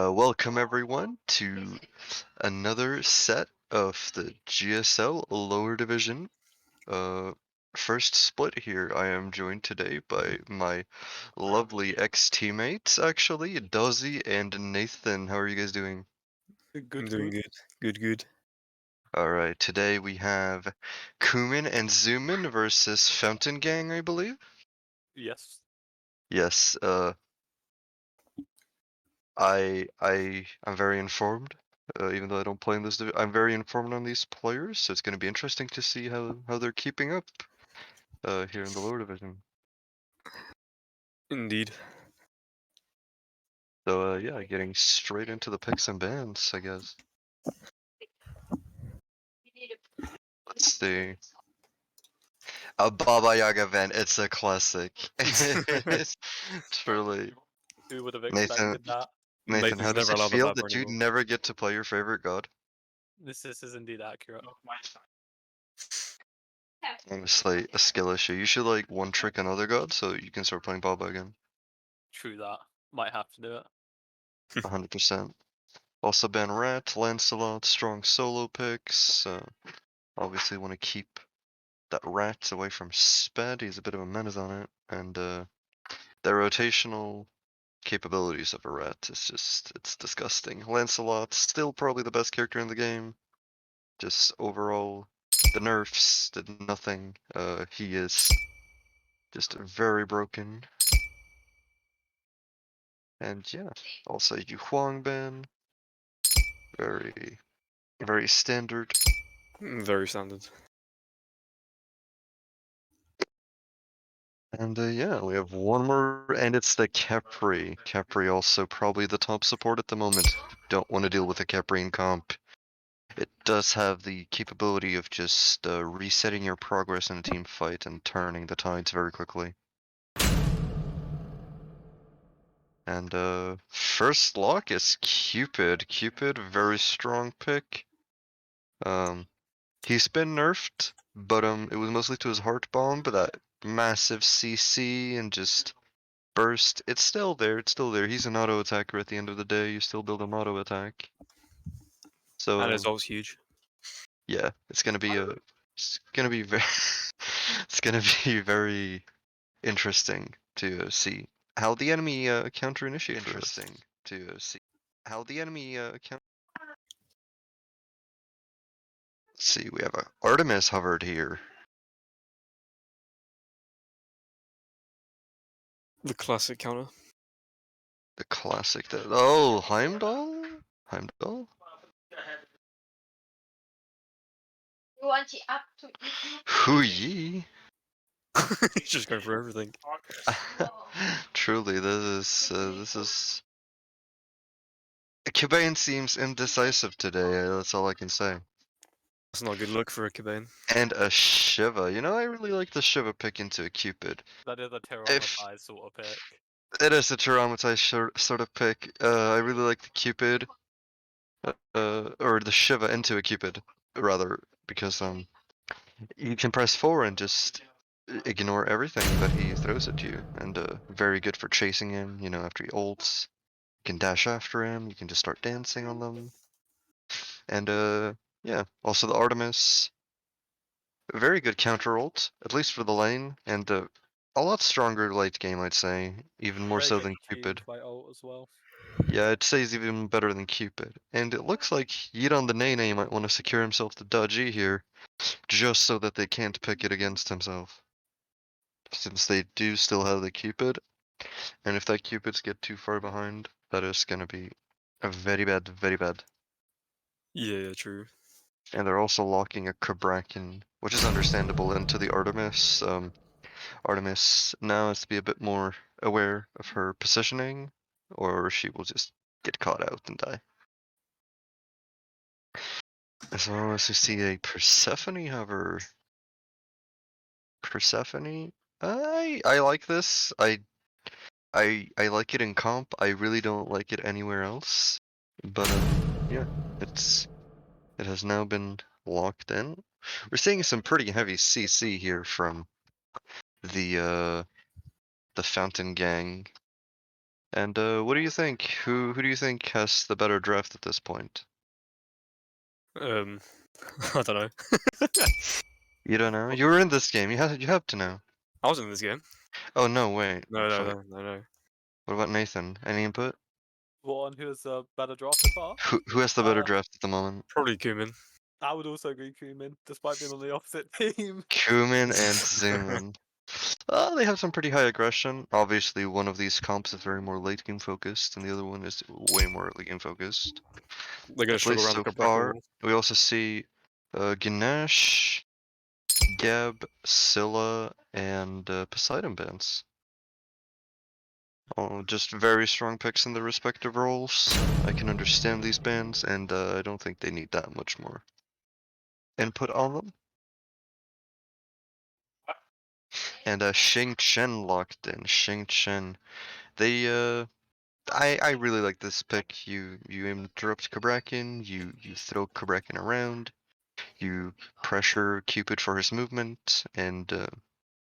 Welcome everyone to another set of the GSL lower division. First split here. I am joined today by my lovely ex-teammates, actually, Dozzy and Nathan. How are you guys doing? I'm Good, doing good. good. Alright, today we have Koomin and Zoomin versus Fountain Gang, I believe? Yes. Yes, I'm very informed. Even though I don't play in this, I'm very informed on these players, so it's going to be interesting to see how they're keeping up here in the lower division. Indeed. So yeah, getting straight into the picks and bans, I guess. Let's see. A Baba Yaga event. It's a classic. Truly. Who would have Nathan, expected that? Nathan, how Nathan's does never it allowed the feel Baba that you anymore. never get to play your favorite god? This is indeed accurate. Honestly, a skill issue. You should like one trick another god so you can start playing Baba again. True that. Might have to do it. 100%. Also ban Rat, Lancelot, strong solo picks. Obviously want to keep that Rat away from Sped. He's a bit of a menace on it. And the rotational capabilities of a Rat is just, it's disgusting. Lancelot's still probably the best character in the game. Just overall, the nerfs did nothing. He is just very broken. And yeah, also Yu Huang ban. Very, very standard. Very standard. And yeah, we have one more, and it's the Capri. Capri also probably the top support at the moment. Don't want to deal with a Capri in comp. It does have the capability of just resetting your progress in a team fight and turning the tides very quickly. And first lock is Cupid. Cupid, very strong pick. He's been nerfed, but it was mostly to his heart bomb, but that massive CC and just burst, it's still there, it's still there. He's an auto attacker at the end of the day, you still build him auto attack. And his So ult's huge. yeah, it's gonna be very it's gonna be very interesting to see how the enemy counter initiate. Interesting to see how the enemy counter. Let's see, we have a Artemis hovered here. The classic counter. The classic that oh Heimdall? Heimdall? Hu Yi? He's just going for everything. Truly, this is. Kibane seems indecisive today. That's all I can say. That's not a good look for a Koomin. And a Shiva. You know, I really like the Shiva pick into a Cupid. That is a If terrorized sort of pick. it is a traumatized sort of pick, I really like the Cupid, or the Shiva into a Cupid, rather, because you can press 4 and just ignore everything that he throws at you, and very good for chasing him. You know, after he ults, you can dash after him. You can just start dancing on them, and yeah. Also the Artemis, very good counter ult, at least for the lane, and a lot stronger late game, I'd say, even more Very so good than Cupid. team fight ult as well. Yeah, I'd say he's even better than Cupid. And it looks like Yidon the Nene might want to secure himself the dodgy here, just so that they can't pick it against himself. Since they do still have the Cupid, and if that Cupids get too far behind, that is gonna be a very bad, very bad. Yeah, true. And they're also locking a Kabrakan, which is understandable, into the Artemis. Artemis now has to be a bit more aware of her positioning, or she will just get caught out and die. As long as we see a Persephone, however, Persephone, I like this. I like it in comp. I really don't like it anywhere else. But yeah, it has now been locked in. We're seeing some pretty heavy CC here from the Fountain Gang. And what do you think? Who do you think has the better draft at this point? I don't know. You don't know? You were in this game. You have to know. I was in this game. Oh no, wait. No, no, Sorry. no. What about Nathan? Any input? One who has a better draft so far. Who has the better Uh, draft at the moment? Probably Koomin. I would also agree Koomin, despite being on the opposite team. Koomin and Zoomin. They have some pretty high aggression. Obviously, one of these comps is very more late game focused, and the other one is way more early game focused. They're gonna At struggle least around so the far, wall. we also see Ganesh, Geb, Scylla, and Poseidon bands. All just very strong picks in their respective roles. I can understand these bands, and I don't think they need that much more input on them. And Xing Chen locked in. Xing Chen. They I really like this pick. You interrupt Kabrakin, you throw Kabrakin around, you pressure Cupid for his movement, and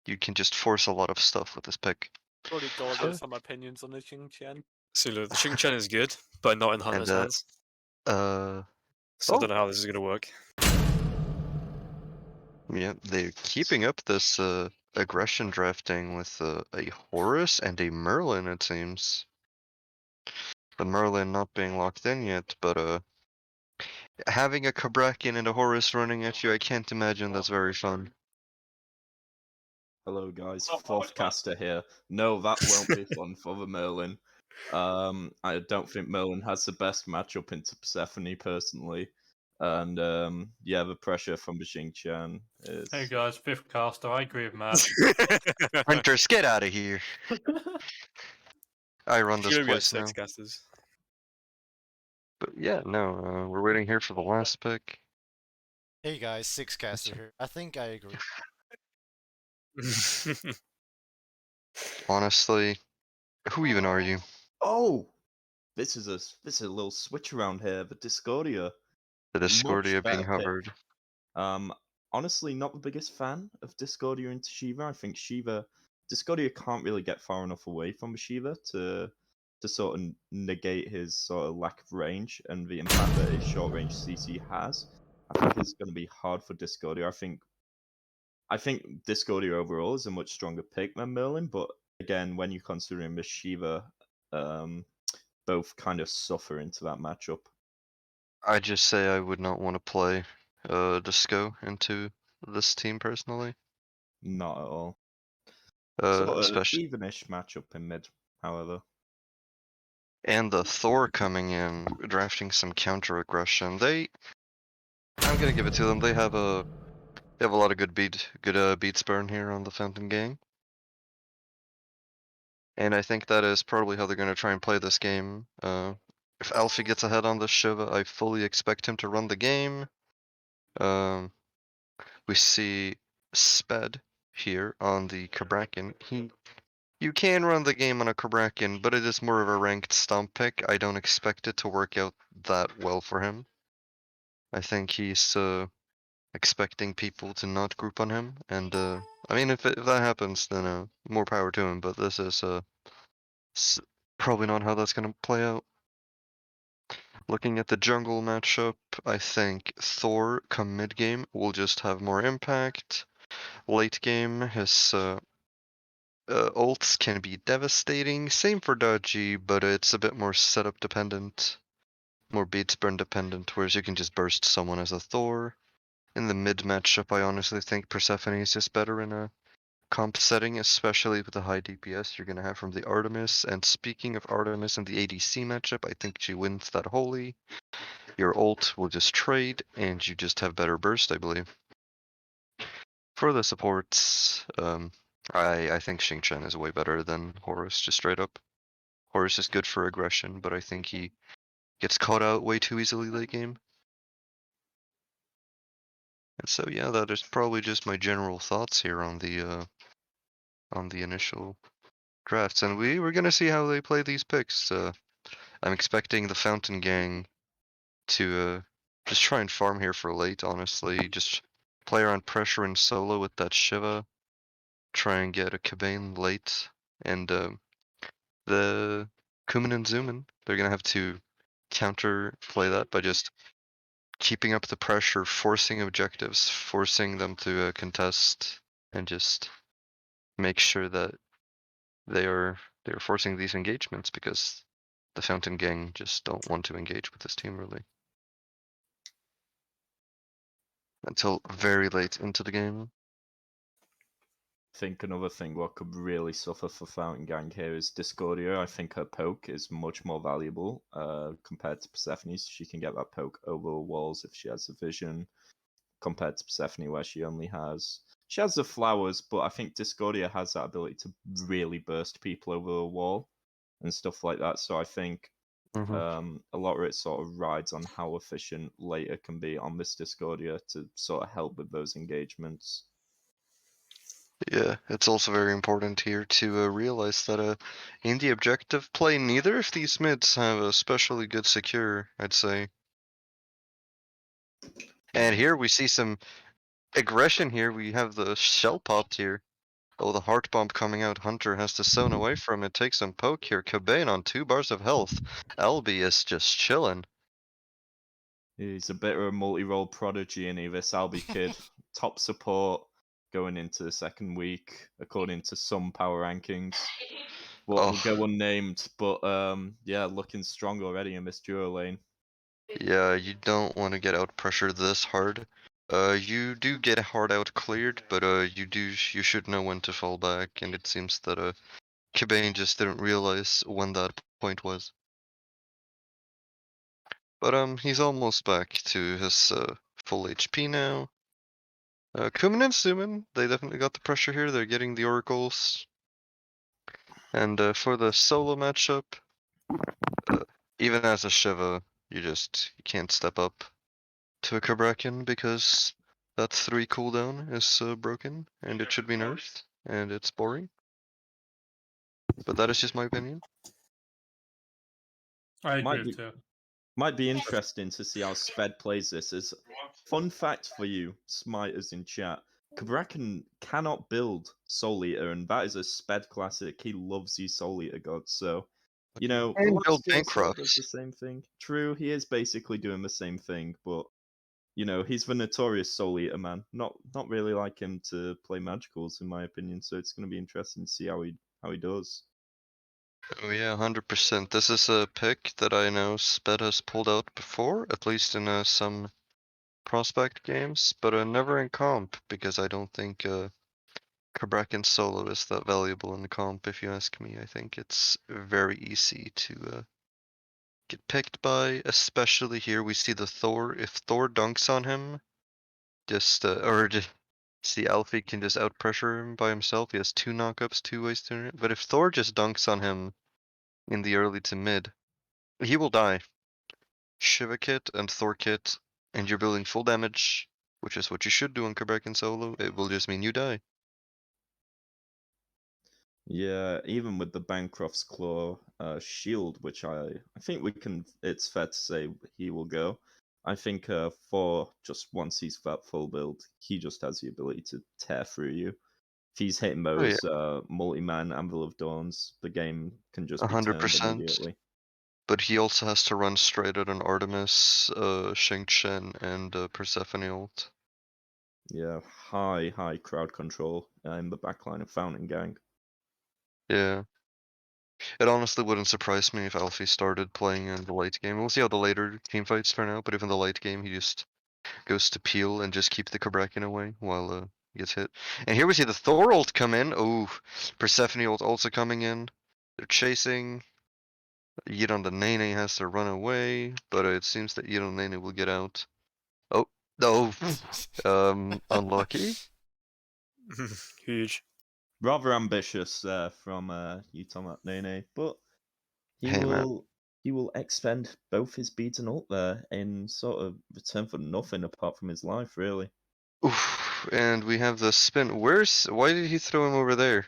you can just force a lot of stuff with this pick. Probably go against some opinions on the Xing Qian. So look, the Xing Chen is good, but not in Hunter's And hands. uh So I oh don't know how this is gonna work. yeah, they're keeping up this aggression drafting with a Horus and a Merlin, it seems. The Merlin not being locked in yet, but having a Kabrakin and a Horus running at you, I can't imagine that's very fun. Hello guys, fourth caster here. No, that won't be fun for the Merlin. I don't think Merlin has the best matchup into Persephone personally. And yeah, the pressure from the Xingqian is Hey guys, fifth caster. I agree with Matt. Hunters, get out of here! I run this Should we get place now. six casters? But yeah, no, we're waiting here for the last pick. Hey guys, six caster here. I think I agree. Honestly, who even are you? Oh, this is a little switch around here. The Discordia, The Discordia being better pick. hovered. Honestly, not the biggest fan of Discordia into Shiva. I think Discordia can't really get far enough away from Shiva to sort of negate his sort of lack of range and the impact that his short range CC has. I think it's going to be hard for Discordia. I think Discordia overall is a much stronger pick than Merlin, but again, when you're considering the Shiva, both kind of suffer into that matchup. I just say I would not want to play Disco into this team personally. Not at all. Sort of Especially evenish matchup in mid, however. and the Thor coming in, drafting some counter aggression. I'm gonna give it to them. They have a lot of good beats burn here on the Fountain Gang. And I think that is probably how they're gonna try and play this game. If Alfie gets ahead on this Shiva, I fully expect him to run the game. We see Sped here on the Kabrakin. You can run the game on a Kabrakin, but it is more of a ranked stomp pick. I don't expect it to work out that well for him. I think he's expecting people to not group on him, and I mean, if that happens, then more power to him. But this is probably not how that's gonna play out. Looking at the jungle matchup, I think Thor come mid game will just have more impact. Late game, his ults can be devastating. Same for Dodgy, but it's a bit more setup dependent, more beats burn dependent, whereas you can just burst someone as a Thor. In the mid matchup, I honestly think Persephone is just better in a comp setting, especially with the high DPS you're gonna have from the Artemis. And speaking of Artemis and the ADC matchup, I think she wins that wholly. Your ult will just trade, and you just have better burst, I believe. For the supports, I think Xing Chen is way better than Horus, just straight up. Horus is good for aggression, but I think he gets caught out way too easily late game. And so yeah, that is probably just my general thoughts here on the initial drafts, and we're gonna see how they play these picks. I'm expecting the Fountain Gang to just try and farm here for late, honestly. Just play around pressure and solo with that Shiva. Try and get a Koomin late. And the Koomin and Zoomin, they're gonna have to counter play that by just keeping up the pressure, forcing objectives, forcing them to contest, and just make sure that they're forcing these engagements because the Fountain Gang just don't want to engage with this team really. Until very late into the game. I think another thing what could really suffer for Fountain Gang here is Discordia. I think her poke is much more valuable compared to Persephone's. She can get that poke over the walls if she has the vision, compared to Persephone where she has the flowers, but I think Discordia has that ability to really burst people over the wall and stuff like that. So I think a lot of it sort of rides on how efficient Later can be on this Discordia to sort of help with those engagements. Yeah, it's also very important here to realize that in the objective play, neither of these mids have a especially good secure, I'd say. And here we see some aggression here. We have the shell popped here. Oh, the heart bomb coming out. Hunter has to zone away from it. Take some poke here. Koomin on 2 bars of health. Albie is just chilling. He's a bit of a multi-role prodigy, and this Albie kid, top support going into the second week, according to some power rankings. What will go unnamed, but yeah, looking strong already in this duo lane. Yeah, you don't want to get out pressured this hard. You do get hard out cleared, but you should know when to fall back, and it seems that Koomin just didn't realize when that point was. But he's almost back to his full HP now. Koomin and Zoomin, they definitely got the pressure here. They're getting the oracles. And for the solo matchup, even as a Shiva, you can't step up to a Kabrakan because that 3 cooldown is broken and it should be nerfed and it's boring. But that is just my opinion. I Might agree be- too. Might be interesting to see how Sped plays this. As fun fact for you, Smiters in chat, Kabrakan cannot build Soul Eater, and that is a Sped classic. He loves these Soul Eater gods, so you know, the And last build GSL does Bankrocks. the same thing. True, he is basically doing the same thing, but you know, he's the notorious Soul Eater man. Not really like him to play Magicals, in my opinion. So it's going to be interesting to see how he does. Oh yeah, 100%. This is a pick that I know Sped has pulled out before, at least in some prospect games, but never in comp because I don't think Kabrakan solo is that valuable in comp. If you ask me, I think it's very easy to get picked by, especially here we see the Thor. If Thor dunks on him, see Alfie can just out pressure him by himself. He has 2 knockups, 2 ways to. But if Thor just dunks on him in the early to mid, he will die. Shiva kit and Thor kit, and you're building full damage, which is what you should do on Kabrakan solo. It will just mean you die. Yeah, even with the Bancroft's Claw shield, which I think it's fair to say he will go. I think for just once he's that full build, he just has the ability to tear through you. If he's hitting Oh, yeah. those multi-man Anvil of Dawns, the game can just be turned 100%. immediately. But he also has to run straight at an Artemis, Shang Chen, and Persephone ult. Yeah, high crowd control in the backline of Fountain Gang. Yeah. It honestly wouldn't surprise me if Alfie started playing in the late game. We'll see how the later teamfights turn out, but if in the late game he just goes to peel and just keep the Kabrakan away while he gets hit. And here we see the Thor ult come in. Oh, Persephone ult also coming in. They're chasing. Yidon the Nene has to run away, but it seems that Yidon Nene will get out. Oh, no. Unlucky. Huge. Rather ambitious from Utah Nene, but he Hey, man. will expend both his beads and ult there in sort of return for nothing apart from his life, really. Oof, and we have the spin. Why did he throw him over there?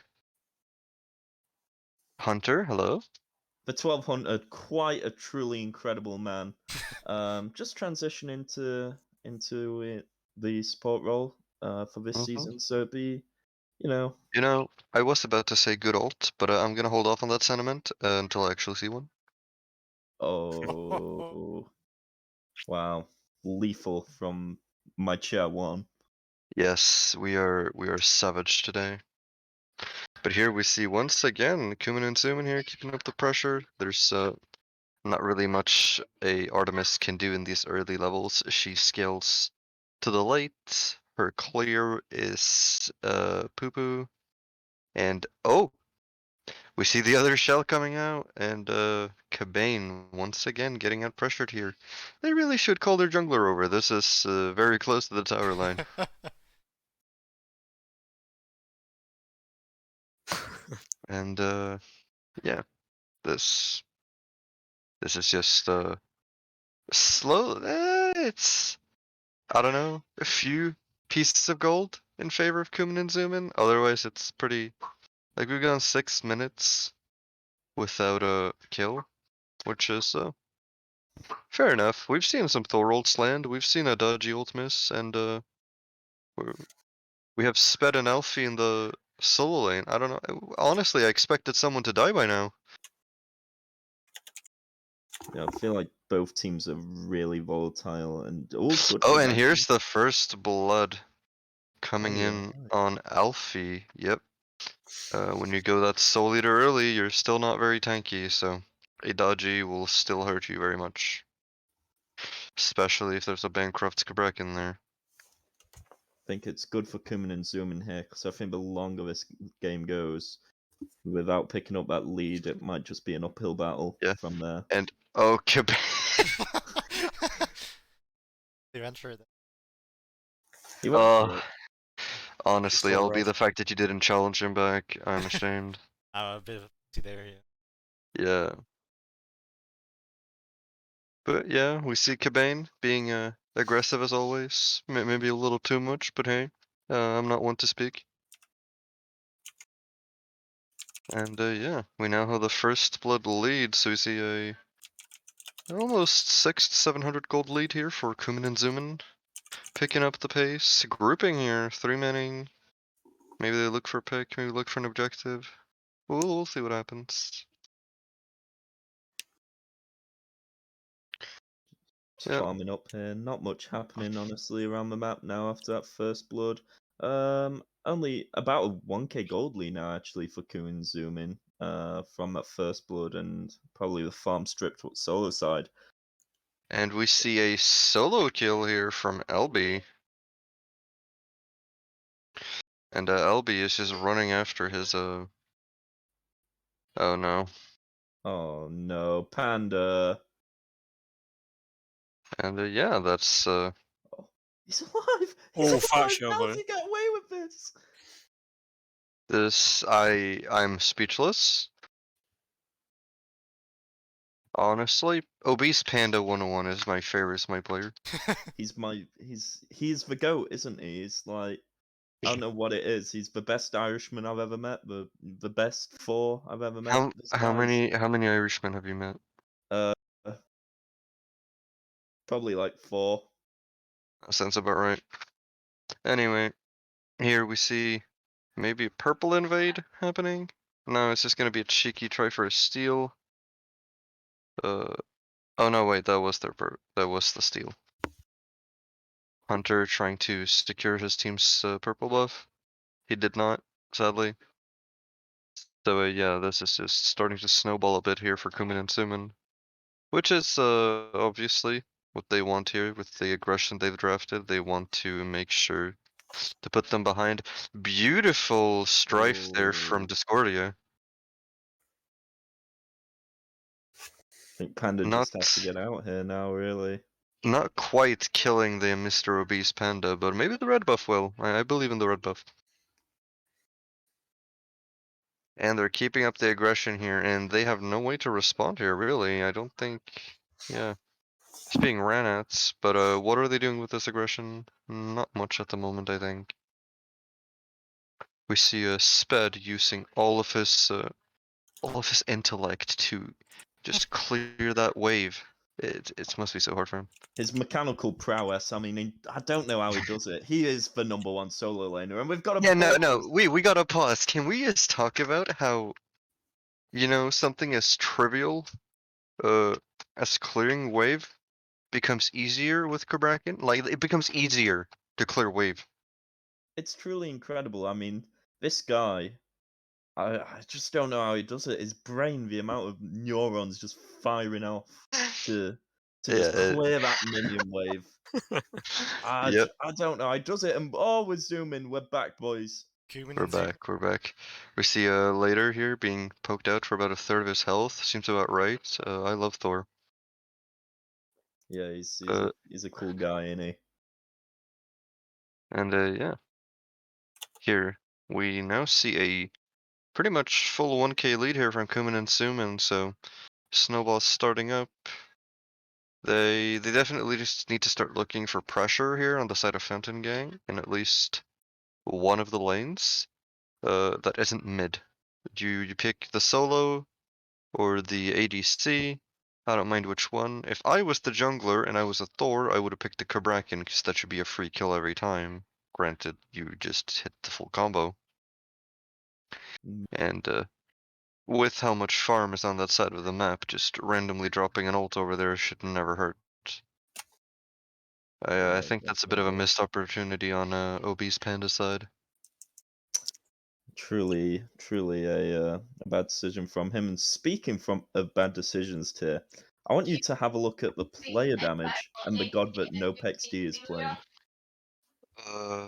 Hunter, hello? The 12 Hunter, quite a truly incredible man. Just transition into the support role for this Mhm. season. So it'd be, you know, You know, I was about to say good ult, but I'm gonna hold off on that sentiment until I actually see one. oh wow, lethal from my chair one. Yes, we are savage today. But here we see once again Koomin and Zoomin here keeping up the pressure. There's not really much a Artemis can do in these early levels. She scales to the late. Her clear is poo poo. And oh, we see the other shell coming out, and Cabane once again getting out pressured here. They really should call their jungler over. This is very close to the tower line. And yeah, this is just slow. It's I don't know, a few pieces of gold in favor of Koomin and Zoomin. Otherwise, it's pretty like we've gone 6 minutes without a kill, which is fair enough. We've seen some Thorolds land. We've seen a dodgy ult miss, and we have Sped and Alfie in the solo lane. I don't know. Honestly, I expected someone to die by now. Yeah, I feel like both teams are really volatile and oh, good. Oh, and reaction. here's the first blood coming Oh, yeah, in right. on Alfie. Yep. When you go that soul eater early, you're still not very tanky, so a dodgy will still hurt you very much. Especially if there's a Bancroft's Quebec in there. I think it's good for Koomin and Zoomin here because I think the longer this game goes, without picking up that lead, it might just be an uphill battle Yeah. from there. And oh, Quebec. They went for that. He went for Oh, it. honestly, so I'll be rough. the fact that you didn't challenge him back. I'm ashamed. I'm a bit of a pussy there, yeah. Yeah. But yeah, we see Cabane being aggressive as always. Maybe a little too much, but hey, I'm not one to speak. And yeah, we now have the first blood lead, so we see a almost 600-700 gold lead here for Koomin and Zoomin. Picking up the pace, grouping here, 3-manning. Maybe they look for a pick, maybe look for an objective. We'll see what happens. Just Yeah. farming up here. Not much happening, honestly, around the map now after that first blood. Only about a 1k gold lead now, actually, for Koomin and Zoomin from that first blood and probably the farm stripped solo side. And we see a solo kill here from LB. And LB is just running after his oh no. Oh no, Panda. And yeah, that's Oh, he's alive! He's Oh, fat alive! shell How though. did he get away with this? this I'm speechless. Honestly, Obese Panda 101 is my favorite Smite player. He's the goat, isn't he? He's like I don't know what it is. He's the best Irishman I've ever met, the best four I've ever met. How This how guy's many Irishmen have you met? uh probably like 4. That sounds about right. Anyway, here we see maybe a purple invade happening. No, it's just gonna be a cheeky try for a steal. Oh no, wait, that was that was the steal. Hunter trying to secure his team's purple buff. He did not, sadly. So yeah, this is just starting to snowball a bit here for Koomin and Zoomin. Which is obviously what they want here with the aggression they've drafted. They want to make sure to put them behind. Beautiful strife there from Ooh. Discordia. I think Panda Not just has to get out here now, really. not quite killing the Mr. Obese Panda, but maybe the red buff will. I believe in the red buff. And they're keeping up the aggression here, and they have no way to respond here, really. I don't think. Yeah. He's being ran at, but what are they doing with this aggression? Not much at the moment, I think. We see Sped using all of his intellect to just clear that wave. It must be so hard for him. His mechanical prowess. I mean, I don't know how he does it. He is the #1 solo laner, and we've got a Yeah, no, we gotta pause. Can we just talk about how, something as trivial, as clearing wave becomes easier with Kraken? Like, it becomes easier to clear wave. It's truly incredible. I mean, this guy, I just don't know how he does it. His brain, the amount of neurons just firing off to just Yeah, clear that minion wave. Yep, I don't know. He does it, and we're zooming. We're back, boys. Koomin we're and Zoomin. back, we're back. We see later here being poked out for about a third of his health. Seems about right. I love Thor. Yeah, he's Uh, he's a cool guy, isn't he? And yeah, here we now see a pretty much full 1k lead here from Koomin and Zoomin, so Snowball's starting up. They definitely just need to start looking for pressure here on the side of Fountain Gang in at least one of the lanes that isn't mid. You pick the solo or the ADC. I don't mind which one. If I was the jungler and I was a Thor, I would have picked the Kraken because that should be a free kill every time. Granted, you just hit the full combo. Mm. And with how much farm is on that side of the map, just randomly dropping an ult over there should never hurt. I Yeah, think that's a bit of a definitely. missed opportunity on OB's Panda side. Truly a bad decision from him. And speaking of bad decisions, Tier, I want you to have a look at the player damage and the god that NoPXD is playing. Uh,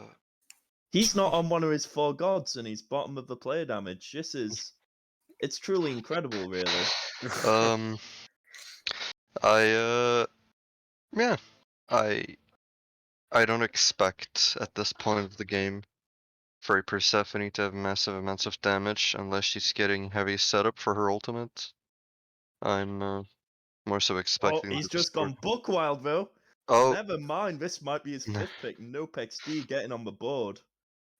He's not on one of his 4 gods, and he's bottom of the player damage. It's truly incredible, really. um, yeah, I I don't expect at this point of the game for a Persephone to have massive amounts of damage unless she's getting heavy setup for her ultimate. I'm more so Oh, expecting he's the just support. gone book wild, though. Oh, Never mind, this might be his 5th pick. NoPXD getting on the board.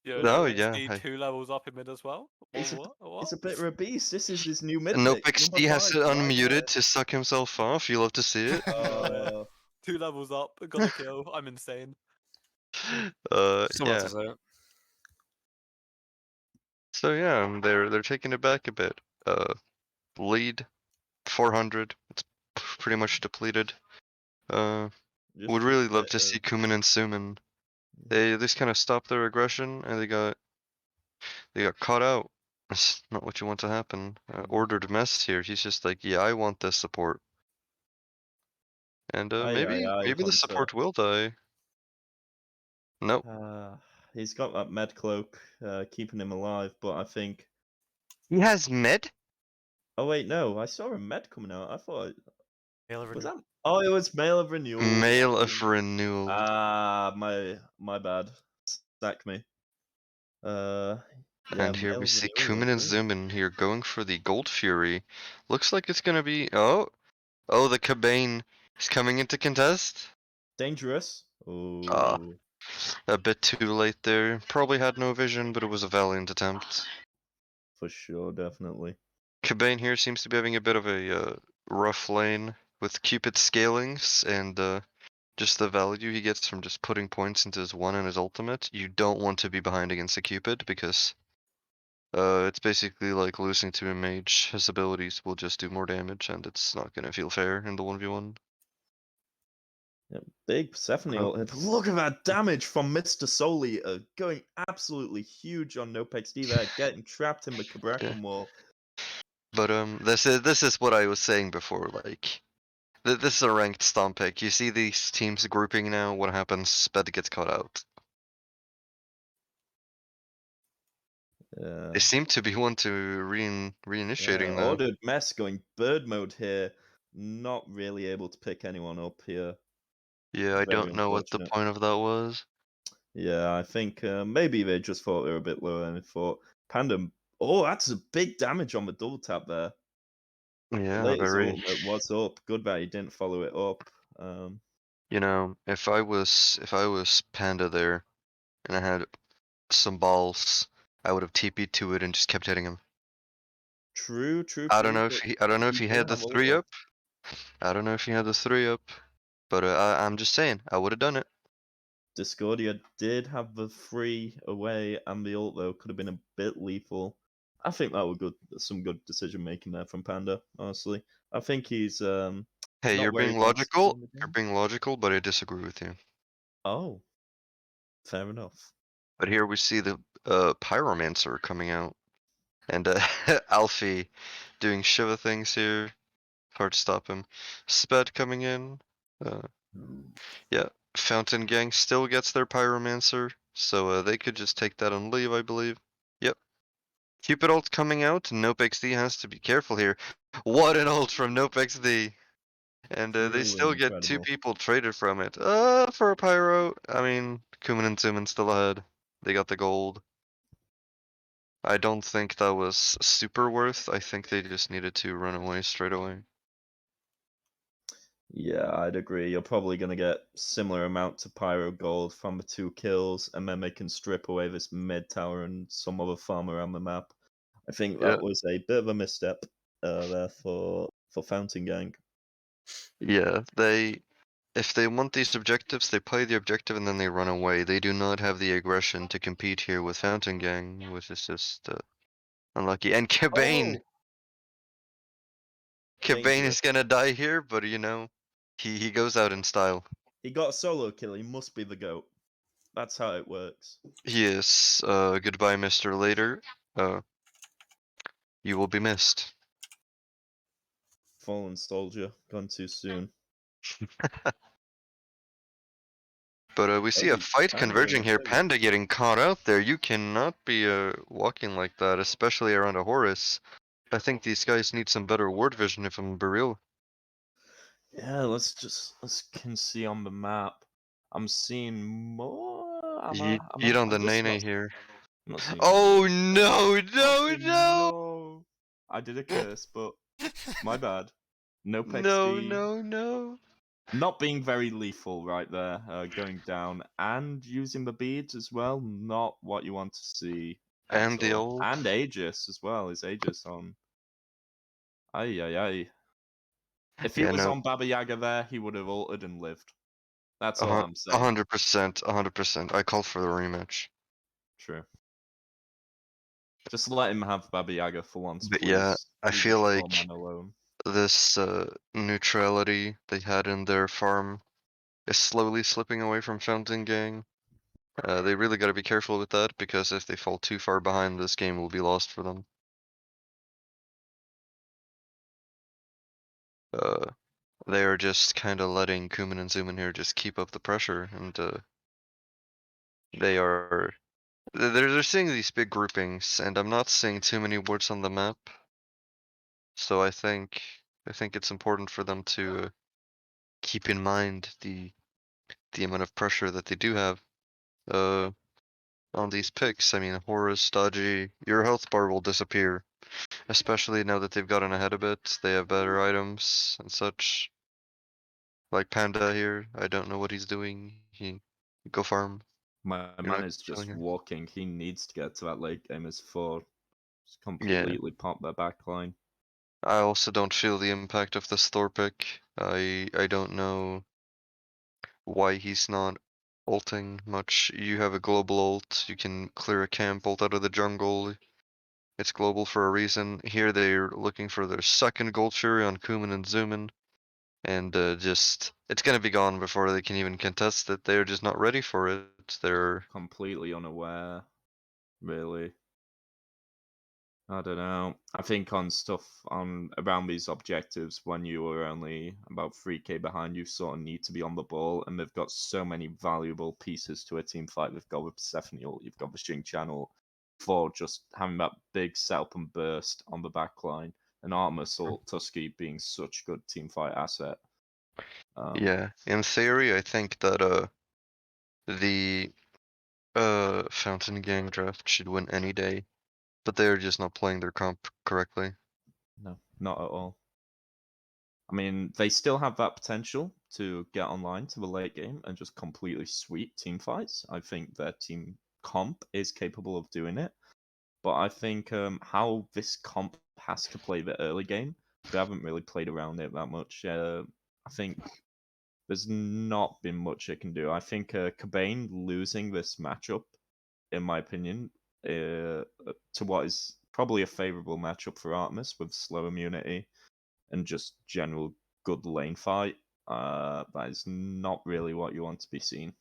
Yo, no, no yeah. XD 2 levels up in mid as well. He's What? He's a bit of a beast. This is his new mid No pick. XD Number has 5, it right unmuted there. to suck himself off. You love to see it. Uh, 2 levels up, got a kill. I'm insane. Someone Yeah. has to say it. So yeah, they're taking it back a bit. Lead 400. It's pretty much depleted. just Would a really love bit to of- see Koomin and Zoomin. They just kind of stopped their aggression and they got caught out. That's not what you want to happen. Ordered mess here. He's just like, yeah, I want this support. And Aye, maybe aye, aye, the Hunter. support will die. Nope. He's got that med cloak keeping him alive, but I think. He has med? Oh wait, no, I saw a med coming out. I thought Hail of was Renewal. that? Oh, it was Mail of Renewal. Mail of renewal. My bad. Sack me. Yeah, And here Mail we of see Renewal. Koomin and Ooh. Zoomin here going for the Gold Fury. Looks like it's gonna be oh the Cabane is coming into contest. Dangerous. Ah, Oh, a bit too late there. Probably had no vision, but it was a valiant attempt. for sure, definitely. Cabane here seems to be having a bit of a rough lane with Cupid scalings and just the value he gets from just putting points into his 1 and his ultimate. You don't want to be behind against a Cupid because it's basically like losing to a mage. His abilities will just do more damage and it's not gonna feel fair in the 1v1. Yeah, big Persephone. Oh. Look at that damage from Mr. Soli, going absolutely huge on NoPXD there, getting trapped in the Cabrakan wall. But this is what I was saying before. Like, this is a ranked stomp pick. You see these teams grouping now. What happens? Sped gets caught out. Yeah. They seem to be one to reinitiating though. Ordered Mess going bird mode here, not really able to pick anyone up here. Yeah, I Very don't know what the unfortunate. point of that was. Yeah, I think maybe they just thought they were a bit lower and they thought Panda. Oh, that's a big damage on the double tap there. Yeah, Latest very. ultimate was up. Good that he didn't follow it up. You know, if I was Panda there and I had some balls, I would have TP'd to it and just kept hitting him. True. I don't know but if he did had the have a 3 lot. up. I don't know if he had the 3 up, but I'm just saying I would have done it. Discordia did have the 3 away, and the ult though could have been a bit lethal. I think that was some good decision making there from Panda. Honestly, I think he's Hey, not you're where he being wants to be logical. in the You're game. being logical, but I disagree with you. Oh, fair enough. But here we see the Pyromancer coming out, and Alfie doing Shiva things here. Hard to stop him. Sped coming in. Yeah, Fountain Gang still gets their Pyromancer, so they could just take that and leave, I believe. Yep. Cupid ult coming out, and Nope XD has to be careful here. What an ult from Nope XD! And they Truly still get 2 incredible. people traded from it. For a Pyro, I mean, Koomin and Zoomin still ahead. They got the gold. I don't think that was super worth. I think they just needed to run away straight away. Yeah, I'd agree. You're probably going to get similar amount to Pyro Gold from the 2 kills, and then they can strip away this mid tower and some other farm around the map. I think Yeah. that was a bit of a misstep there for Fountain Gang. Yeah, if they want these objectives, they play the objective and then they run away. They do not have the aggression to compete here with Fountain Gang, which is just unlucky. And Koomin! Oh, Koomin dangerous. is gonna die here, but you know, he goes out in style. He got a solo kill. He must be the GOAT. That's how it works. He is. Goodbye, Mr. Later. You will be missed. Fallen soldier, gone too soon. But we see a Hey, fight Panda converging in here. too. Panda getting caught out there. You cannot be walking like that, especially around a Horus. I think these guys need some better ward vision if I'm be real. Yeah, let's can see on the map. I'm seeing more. Eat on the I'm just Nene here. I'm not seeing. Oh no, Oh, no, no! no! I did a curse, but my bad. No No, XD. no, no. Not being very lethal right there, going down and using the beads as well. Not what you want to see at And the all. ult. And Aegis as well. Is Aegis on? Ay. If he Yeah, was no. on Baba Yaga there, he would have altered and lived. That's all I'm saying. 100%, 100%. I call for the rematch. True. Just let him have Baba Yaga for once, But please. yeah, I Leave feel the like Shoreman alone. this neutrality they had in their farm is slowly slipping away from Fountain Gang. They really gotta be careful with that, because if they fall too far behind, this game will be lost for them. They are just kinda letting Koomin and Zoomin here just keep up the pressure, and they are... They're seeing these big groupings, and I'm not seeing too many wards on the map. So I think it's important for them to keep in mind the amount of pressure that they do have on these picks. I mean, Horus, Dodgy, your health bar will disappear, especially now that they've gotten ahead a bit. They have better items and such. Like Panda here, I don't know what he's doing. He go farm. My You're man not is just killing him. walking. He needs to get to that late game as 4. Just Yeah. completely pop their backline. I also don't feel the impact of this Thor pick. I don't know why he's not ulting much. You have a global ult, you can clear a camp ult out of the jungle. It's global for a reason. Here they're looking for their second gold fury on Koomin and Zoomin. And just, it's gonna be gone before they can even contest it. They're just not ready for it. They're... Completely unaware, really. I don't know. I think on stuff on around these objectives, when you were only about 3k behind, you sort of need to be on the ball, and they've got so many valuable pieces to a team fight. They've got with Persephone ult, you've got the Xing channel for just having that big setup and burst on the back line, and Artemis ult, Tusky being such a good team fight asset. Yeah, in theory, I think that the Fountain Gang draft should win any day, but they're just not playing their comp correctly. No, not at all. I mean, they still have that potential to get online to the late game and just completely sweep team fights. I think their team comp is capable of doing it. But I think how this comp has to play the early game, they haven't really played around it that much. I think there's not been much it can do. I think Koomin losing this matchup, in my opinion, to what is probably a favorable matchup for Artemis with slow immunity and just general good lane fight, that is not really what you want to be seeing.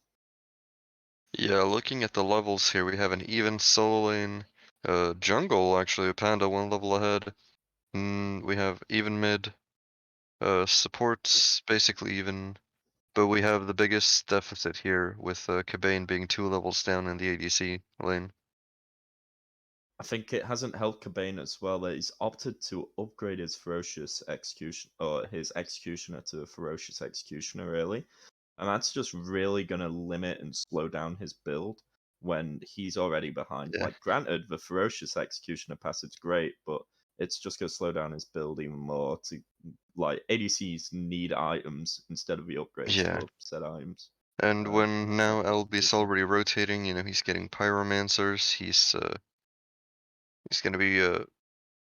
Yeah, looking at the levels here, we have an even solo lane. Jungle, actually, a Panda 1 level ahead. We have even mid. Supports basically even. But we have the biggest deficit here with Koomin being 2 levels down in the ADC lane. I think it hasn't helped Koomin as well that he's opted to upgrade his ferocious execution or his executioner to a ferocious executioner early, and that's just really gonna limit and slow down his build when he's already behind. Yeah. Like, granted, the ferocious executioner passive's great, but it's just gonna slow down his build even more. To like ADCs need items instead of the upgrades Yeah. for said items. And when now that's LB's crucial. already rotating, you know, he's getting pyromancers, he's gonna be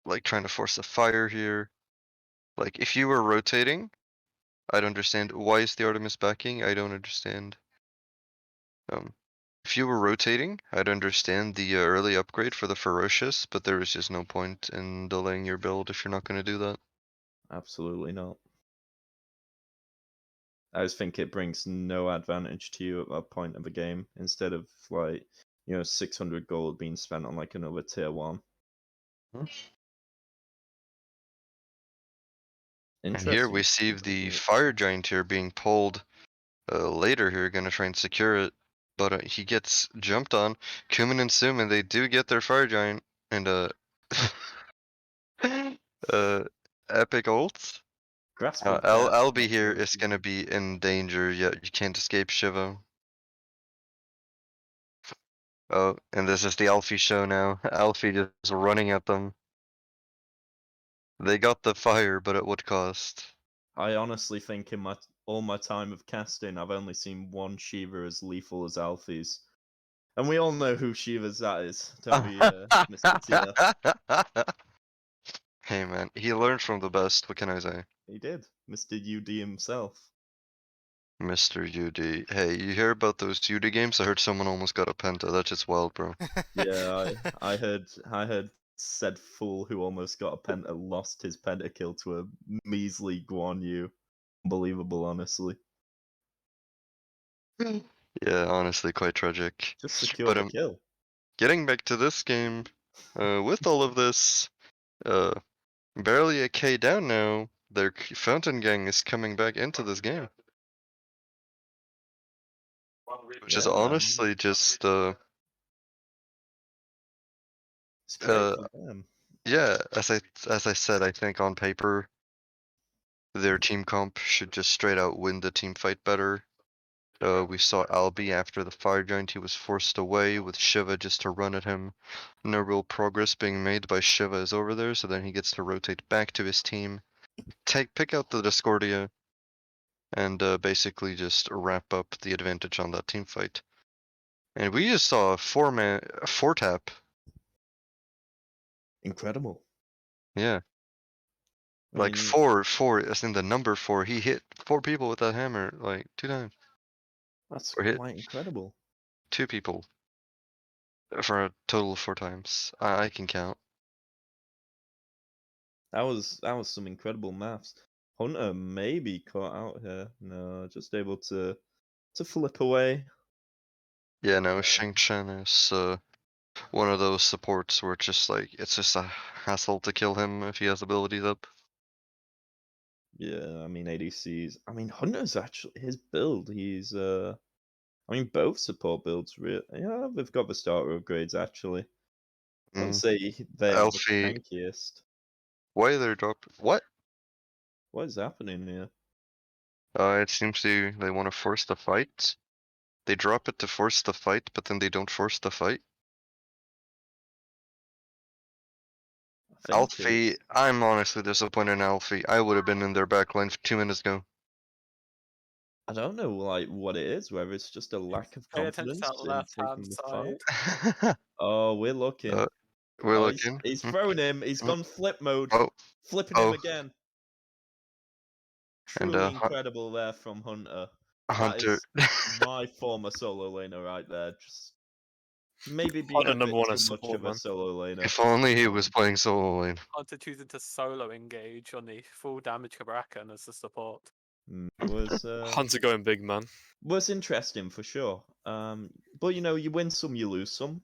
like trying to force a fire here. Like if you were rotating, I'd understand. Why is the Artemis backing? I don't understand. If you were rotating, I'd understand the early upgrade for the ferocious, but there is just no point in delaying your build if you're not gonna do that. Absolutely not. I just think it brings no advantage to you at that point of the game instead of like 600 gold being spent on like another tier 1. And here Interesting. we see the fire giant here being pulled later here, gonna try and secure it, but he gets jumped on. Koomin and Zoomin, they do get their fire giant, and epic ult. Grasp of Death, Albi not here really is gonna be in danger, yet you can't escape Shiva. Oh, and this is the Alfie show now. Alfie just running at them. They got the fire, but at what cost? I honestly think in all my time of casting, I've only seen one Shiva as lethal as Alfie's. And we all know who Shiva's that is. Don't we, Mr. Tia? Hey man, he learned from the best, what can I say? He did. Mr. UD himself. Mr. UD. Hey, you hear about those UD games? I heard someone almost got a penta. That's just wild, bro. Yeah, I heard said fool who almost got a penta lost his pentakill to a measly Guan Yu. Unbelievable, honestly. Yeah, honestly, quite tragic. Just secured But the kill. getting back to this game, with all of this, barely a K down now, their Fountain Gang is coming back into this game. Which is Yeah, honestly just, it's great uh, for them. yeah, as I said, I think on paper, their team comp should just straight out win the team fight better. We saw Albi after the fire giant, he was forced away with Shiva just to run at him. No real progress being made by Shiva is over there, so then he gets to rotate back to his team, pick out the Discordia, and basically just wrap up the advantage on that team fight. And we just saw a 4-tap. Incredible. Yeah. I Like mean, four, as in the number 4. He hit 4 people with that hammer, like 2 times. that's Or hit quite incredible. 2 people. For a total of 4 times. I can count. That was some incredible maths. Hunter maybe caught out here. No, just able to flip away. Yeah, no, Shang Chen is one of those supports where it's just like, it's just a hassle to kill him if he has abilities up. Yeah, I mean ADCs. I mean Hunter's actually his build. He's I mean both support builds. Yeah, they've got the starter upgrades actually. I wouldn't Mm. say they're the Alfie, tankiest. why they drop? What? What is happening here? It seems they want to force the fight. They drop it to force the fight, but then they don't force the fight. I think Alfie, I'm honestly disappointed in Alfie. I would have been in their back line 2 minutes ago. I don't know, like what it is. Whether it's just a lack of Pay attention confidence to that in left-hand taking the side. fight. Oh, we're looking. Uh, We're Oh, looking. he's thrown him. He's Mm. gone flip mode. Oh, Flipping him oh. again. And, Truly incredible there from Hunter. That Hunter. is my former solo laner right there. Just maybe being Hunter a bit number one too as much support, of a man. solo laner. If only he was playing solo lane. Hunter choosing to solo engage on the full damage Kraken as the support. Was Hunter going big, man. was interesting for sure. But you win some, you lose some.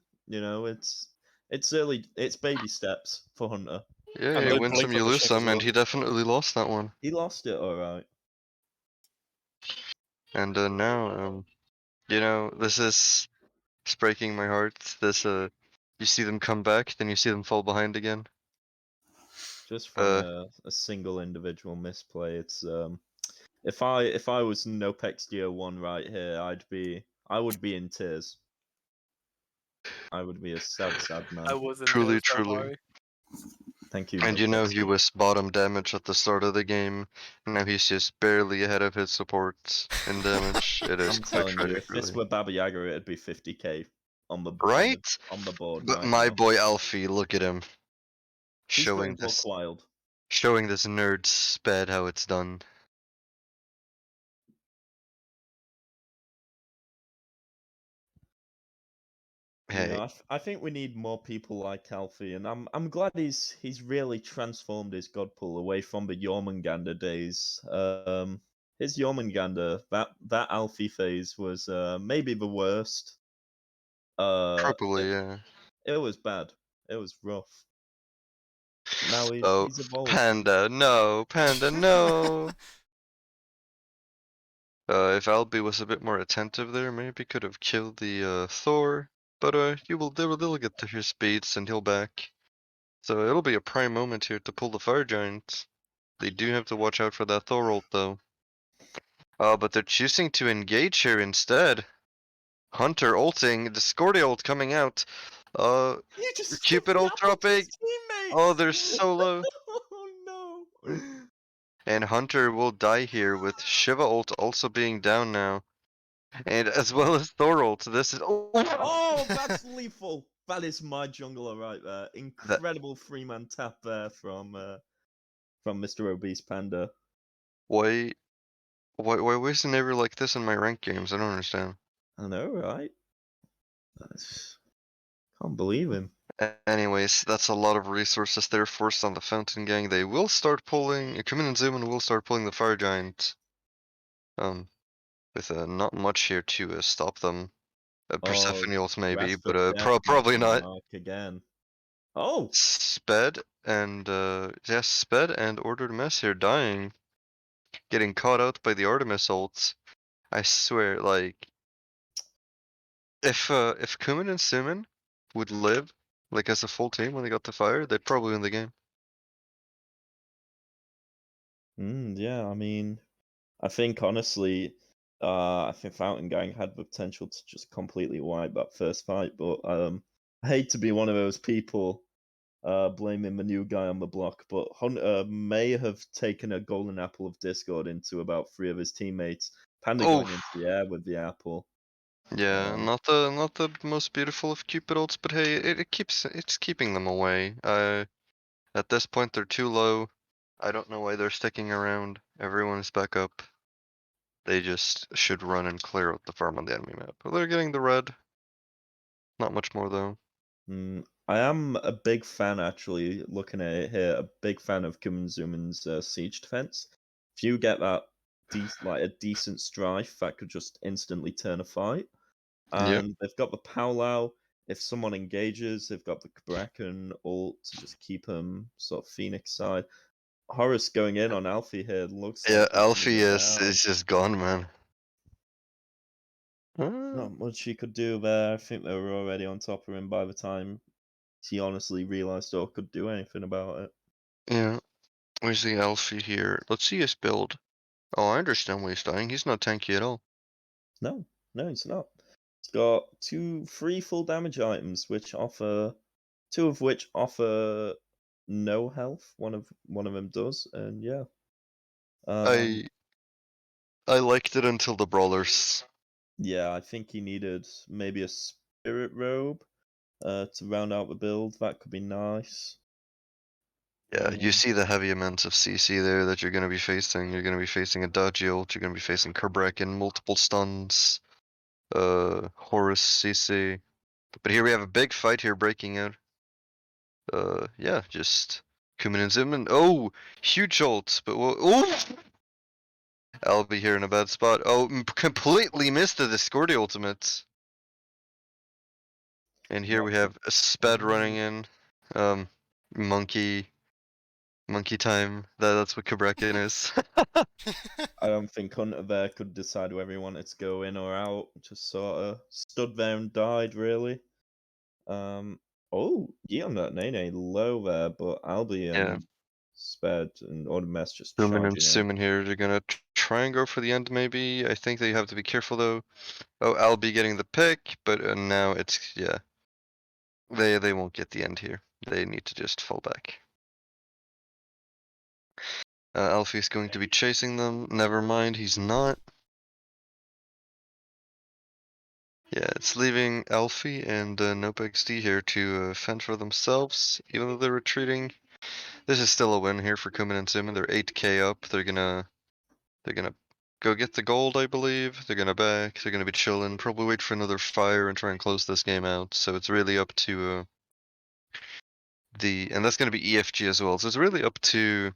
It's early, it's baby steps for Hunter. Yeah, And you don't win blink some, on you the lose ship as some, and well. he definitely lost that one. He lost it, all right. And now, this is breaking my heart. You see them come back, then you see them fall behind again. Just from a single individual misplay. It's if I was Nopex Geo 1 right here, I would be in tears. I would be a sad man. I wasn't. Truly, Don't truly. worry. Thank you. And he Nopex. was bottom damage at the start of the game. Now he's just barely ahead of his supports in damage. It is I'm quite telling you, tragic, if this really. were Baba Yaga, it'd be 50k on the Right? on the board But right my now. boy Alfie, look at him. He's Showing going buck wild. this nerd sped how it's done. Hey, I think we need more people like Alfie, and I'm glad he's really transformed his god pool away from the Jormungandr days. His Jormungandr, that Alfie phase was maybe the worst. probably, yeah. It was bad. It was rough. Now Oh, he's evolved. Panda, no, Panda, no. If Albie was a bit more attentive there, maybe could have killed the Thor. But they'll get to his speeds and he'll back. So it'll be a prime moment here to pull the Fire Giant. They do have to watch out for that Thor ult though. But they're choosing to engage here instead. Hunter ulting, Discordia ult coming out. You just Cupid ult dropping. Oh, they're so low. Oh no. And Hunter will die here with Shiva ult also being down now. And as well as Thor ult. This is Oh, that's lethal. That is my jungler right there. Incredible 3-man tap there from Mr. Obese Panda. why wasn't ever like this in my ranked games? I don't understand. I know, right? Can't believe him. Anyways, that's a lot of resources there forced on the Fountain Gang. They will start pulling. Koomin and Zoomin will start pulling the Fire Giant. With not much here to stop them. Persephone ult maybe, Grasp of but Death probably missing the not. mark again. Oh! Sped and yes, Sped and Ordered Mess here dying, getting caught out by the Artemis ults. I swear, like, if Koomin and Zoomin would live like as a full team when they got the fire, they'd probably win the game. Yeah, I mean, I think honestly, I think Fountain Gang had the potential to just completely wipe that first fight, but I hate to be one of those people blaming the new guy on the block, but Hunter may have taken a golden apple of Discord into about 3 of his teammates. Panda Oh. going into the air with the apple. Yeah, not the most beautiful of Cupid ults, but hey, it's keeping them away. At this point they're too low. I don't know why they're sticking around. Everyone is back up. They just should run and clear out the farm on the enemy map. But they're getting the red. Not much more though. I am a big fan, actually, looking at it here, a big fan of Koomin Zoomin's siege defense. If you get that a decent strife, that could just instantly turn a fight. Yep. And they've got the Powwow. If someone engages, they've got the Kraken ult to just keep them sort of Phoenix side. Horus going in on Alfie here looks Yeah, like he's Alfie gonna go is down. just gone, man. Not much he could do there. I think they were already on top of him by the time he honestly realized or could do anything about it. Yeah. Where's the Alfie here? Let's see his build. Oh, I understand why he's dying. He's not tanky at all. No, he's not. He's got 3 full damage items, two of which offer no health. One of them does, and yeah. I liked it until the brawlers. Yeah, I think he needed maybe a spirit robe to round out the build. That could be nice. Yeah, you see the heavy amounts of CC there that you're gonna be facing. You're gonna be facing a dodgy ult, you're gonna be facing Kerbraken, multiple stuns, Horus CC. But here we have a big fight here breaking out. Yeah, just Koomin and Zoomin. Oh, huge ult, but oh! I'll be here in a bad spot. Oh, completely missed the Discordia ultimate. And here we have a sped running in. Monkey time. That's what Kerbraken is. I don't think Hunter there could decide whether he wanted to go in or out. Just sort of stood there and died, really. Oh, Nene low there, but Albie and Yeah. Sped and Automess just Zoomin and charging in. Sumin here. They're gonna try and go for the end, maybe. I think they have to be careful though. Oh, I'll be getting the pick, but now it's yeah. They won't get the end here. They need to just fall back. Alfie's going to be chasing them. Never mind, he's not. Yeah, it's leaving Alfie and NopeXD here to fend for themselves, even though they're retreating. This is still a win here for Koomin and Zoomin. They're 8k up. They're gonna go get the gold, I believe. They're gonna back. They're gonna be chilling. Probably wait for another fire and try and close this game out. So it's really up to and that's gonna be EFG as well. So it's really up to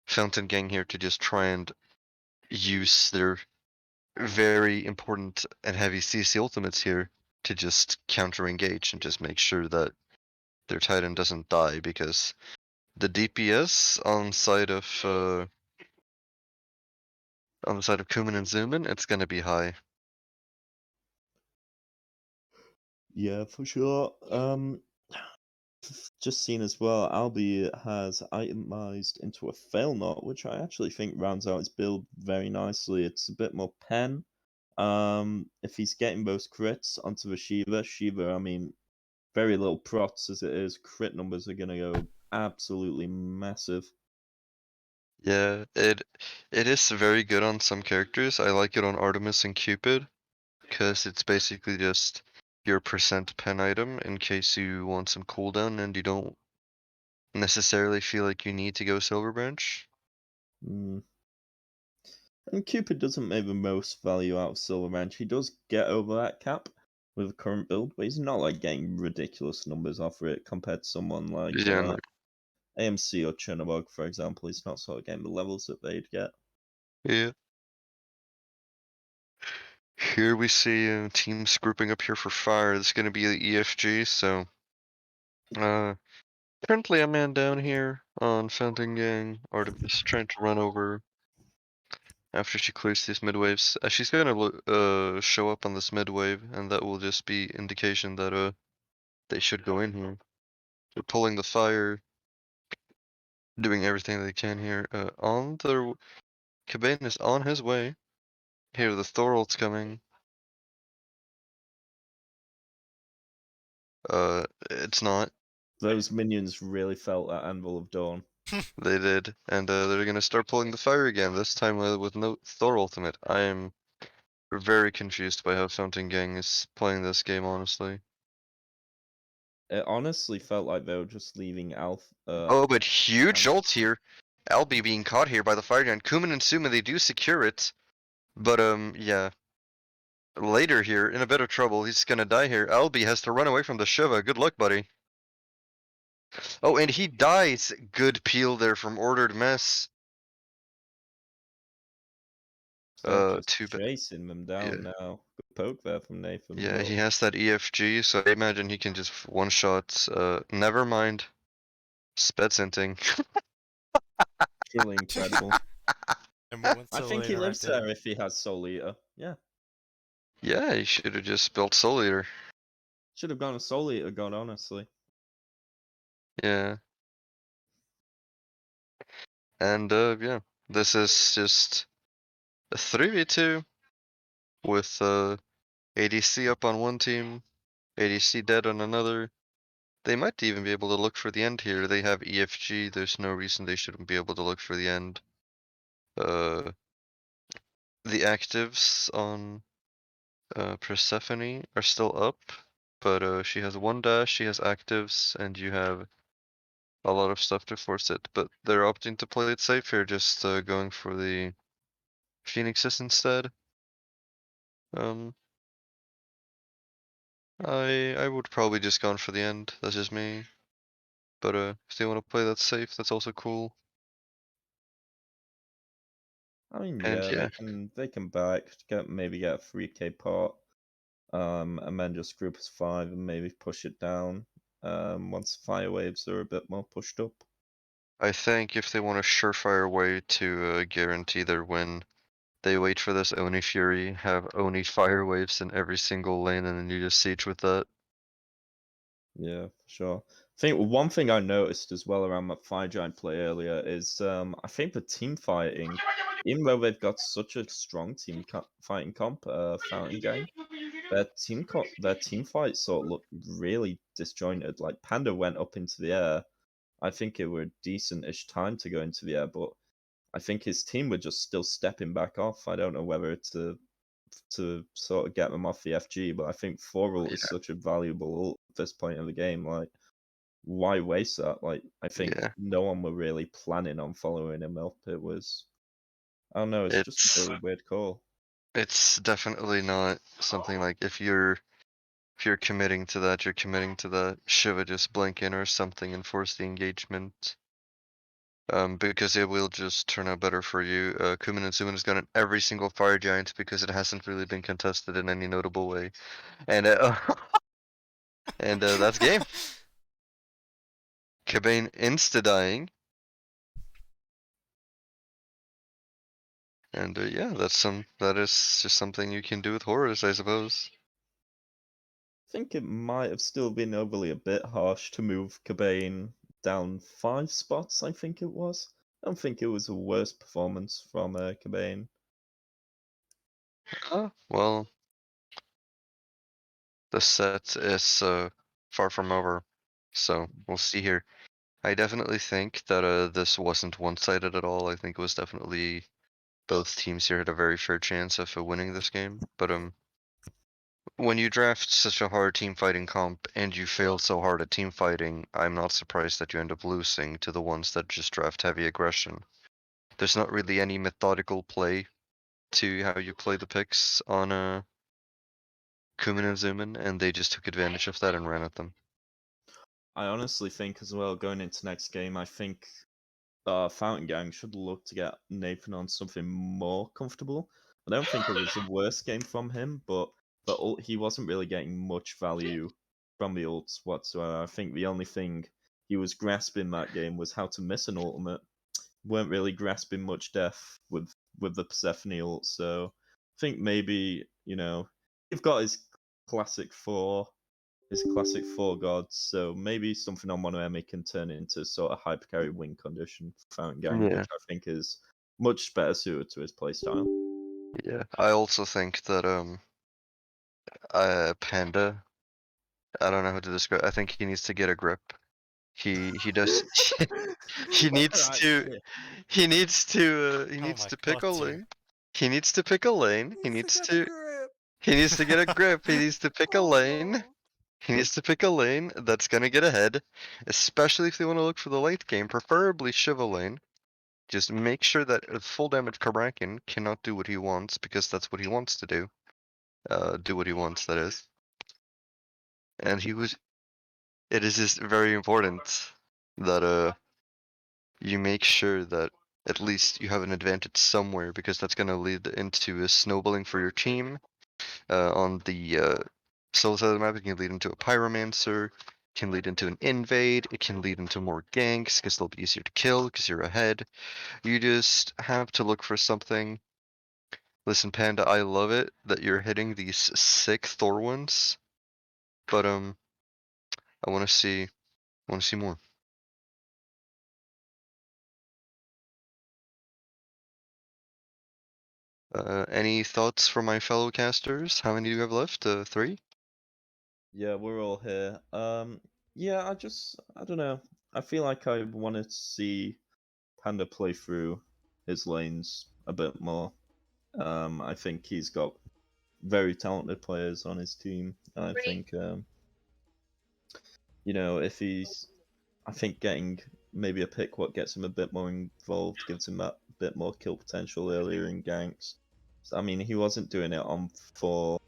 Fountain Gang here to just try and use their very important and heavy CC ultimates here to just counter engage and just make sure that their Titan doesn't die, because the DPS on the side of Koomin and Zoomin, it's gonna be high. Yeah, for sure. Just seen as well, Albie has itemized into a fail knot, which I actually think rounds out his build very nicely. It's a bit more pen. If he's getting those crits onto the Shiva, I mean, very little prots as it is. Crit numbers are gonna go absolutely massive. Yeah, it is very good on some characters. I like it on Artemis and Cupid, because it's basically just your percent pen item in case you want some cooldown and you don't necessarily feel like you need to go Silver Branch. Mm. And Cupid doesn't make the most value out of Silver Ranch. He does get over that cap with the current build, but he's not like getting ridiculous numbers off it compared to someone like Yeah, no, AMC or Chernobog, for example. He's not sort of getting the levels that they'd get. yeah. Here we see teams grouping up here for fire. This is gonna be the EFG, so currently a man down here on Fountain Gang. Artemis trying to run over after she clears these mid waves. She's gonna show up on this mid wave, and that will just be indication that they should go in here. They're pulling the fire, doing everything they can here. On the Koomin is on his way. Here the Thorolt's coming. It's not. Those minions really felt that Anvil of Dawn. They did, and they're gonna start pulling the fire again. This time with no Thor ultimate. I am very confused by how Fountain Gang is playing this game, honestly. It honestly felt like they were just leaving Alf. Oh, but huge ult here. Albie being caught here by the fire giant. Koomin and Suma, they do secure it, but yeah. Later here, in a bit of trouble, he's gonna die here. Albie has to run away from the Shiva. Good luck, buddy. Oh, and he dies. Good peel there from Ordered Mess. Just Too bad. chasing them down now. Good poke there from Nathan. Yeah, but he has that EFG, so I imagine he can just one-shot. Never mind. Sped sinting. truly incredible. And we went I to think he later lives right there if he has Soul Eater. Yeah. Yeah, he should have just built Soul Eater. Should have gone a Soul Eater god, honestly. Yeah. And yeah, this is just a 3v2 with ADC up on one team, ADC dead on another. They might even be able to look for the end here. They have EFG. There's no reason they shouldn't be able to look for the end. The actives on Persephone are still up, but she has 1 dash, she has actives, and you have a lot of stuff to force it. But they're opting to play it safe here, just going for the Phoenixes instead. I would probably just gone for the end. That's just me. But if they want to play that safe, that's also cool. I mean, And yeah, yeah. they can back, maybe get a 3k pot, and then just group as 5 and maybe push it down. Once fire waves are a bit more pushed up. I think if they want a surefire way to guarantee their win, they wait for this Oni Fury, have Oni fire waves in every single lane, and then you just siege with that. Yeah, for sure. I think one thing I noticed as well around that Fire Giant play earlier is I think the team fighting, even though they've got such a strong team fighting comp, Fountain Gang, their team fights sort of look really disjointed. Like Panda went up into the air. I think it were a decent-ish time to go into the air, but I think his team were just still stepping back off. I don't know whether to sort of get them off the FG, but I think 4 ult is such a valuable ult at this point of the game. Like, why waste that? Like, I think Yeah. no one were really planning on following him up. It was, I don't know, it's just a really weird call. It's definitely not something like if you're committing to that, you're committing to that. Shiva just blink in or something and force the engagement. Because it will just turn out better for you. Koomin and Zoomin has gotten every single fire giant because it hasn't really been contested in any notable way. And and that's game. Cabane insta-dying. And yeah, that is just something you can do with horrors, I suppose. I think it might have still been overly a bit harsh to move Cabane down 5 spots, I think it was. I don't think it was a worse performance from Cabane. Well, the set is far from over, so we'll see here. I definitely think that this wasn't one-sided at all. I think it was definitely both teams here had a very fair chance of winning this game. But when you draft such a hard team fighting comp and you fail so hard at team fighting, I'm not surprised that you end up losing to the ones that just draft heavy aggression. There's not really any methodical play to how you play the picks on Koomin and Zoomin, and they just took advantage of that and ran at them. I honestly think as well, going into next game, I think Fountain Gang should look to get Nathan on something more comfortable. I don't think it was the worst game from him, but the ult, he wasn't really getting much value from the ults whatsoever. I think the only thing he was grasping that game was how to miss an ultimate. Weren't really grasping much death with the Persephone ult, so I think maybe, you've got his classic 4 gods, so maybe something on Mono Emi can turn it into sort of hyper carry win condition for Fountain Gang, Yeah. which I think is much better suited to his playstyle. Yeah. I also think that Panda, I don't know how to describe. I think he needs to get a grip. He does. He needs to. He needs to. He Oh needs my to pick a god, dude. lane. He needs to pick a lane. He needs to. Grip. He needs to get a grip. He needs to pick a Oh, lane. no. He needs to pick a lane that's gonna get ahead, especially if they want to look for the late game, preferably Shiva lane. Just make sure that a full damage Karakin cannot do what he wants because that's what he wants to do. Do what he wants, that is. And it is just very important that you make sure that at least you have an advantage somewhere because that's gonna lead into a snowballing for your team. On the soul side of the map, it can lead into a pyromancer, can lead into an invade, it can lead into more ganks because they'll be easier to kill because you're ahead. You just have to look for something. Listen, Panda, I love it that you're hitting these sick Thor ones, but I want to see more. Any thoughts from my fellow casters? How many do you have left? 3? Yeah, we're all here. Yeah, I don't know. I feel like I wanted to see Panda play through his lanes a bit more. I think he's got very talented players on his team. I think, if I think getting maybe a pick what gets him a bit more involved, gives him that bit more kill potential earlier in ganks. I mean, he wasn't doing it on 4,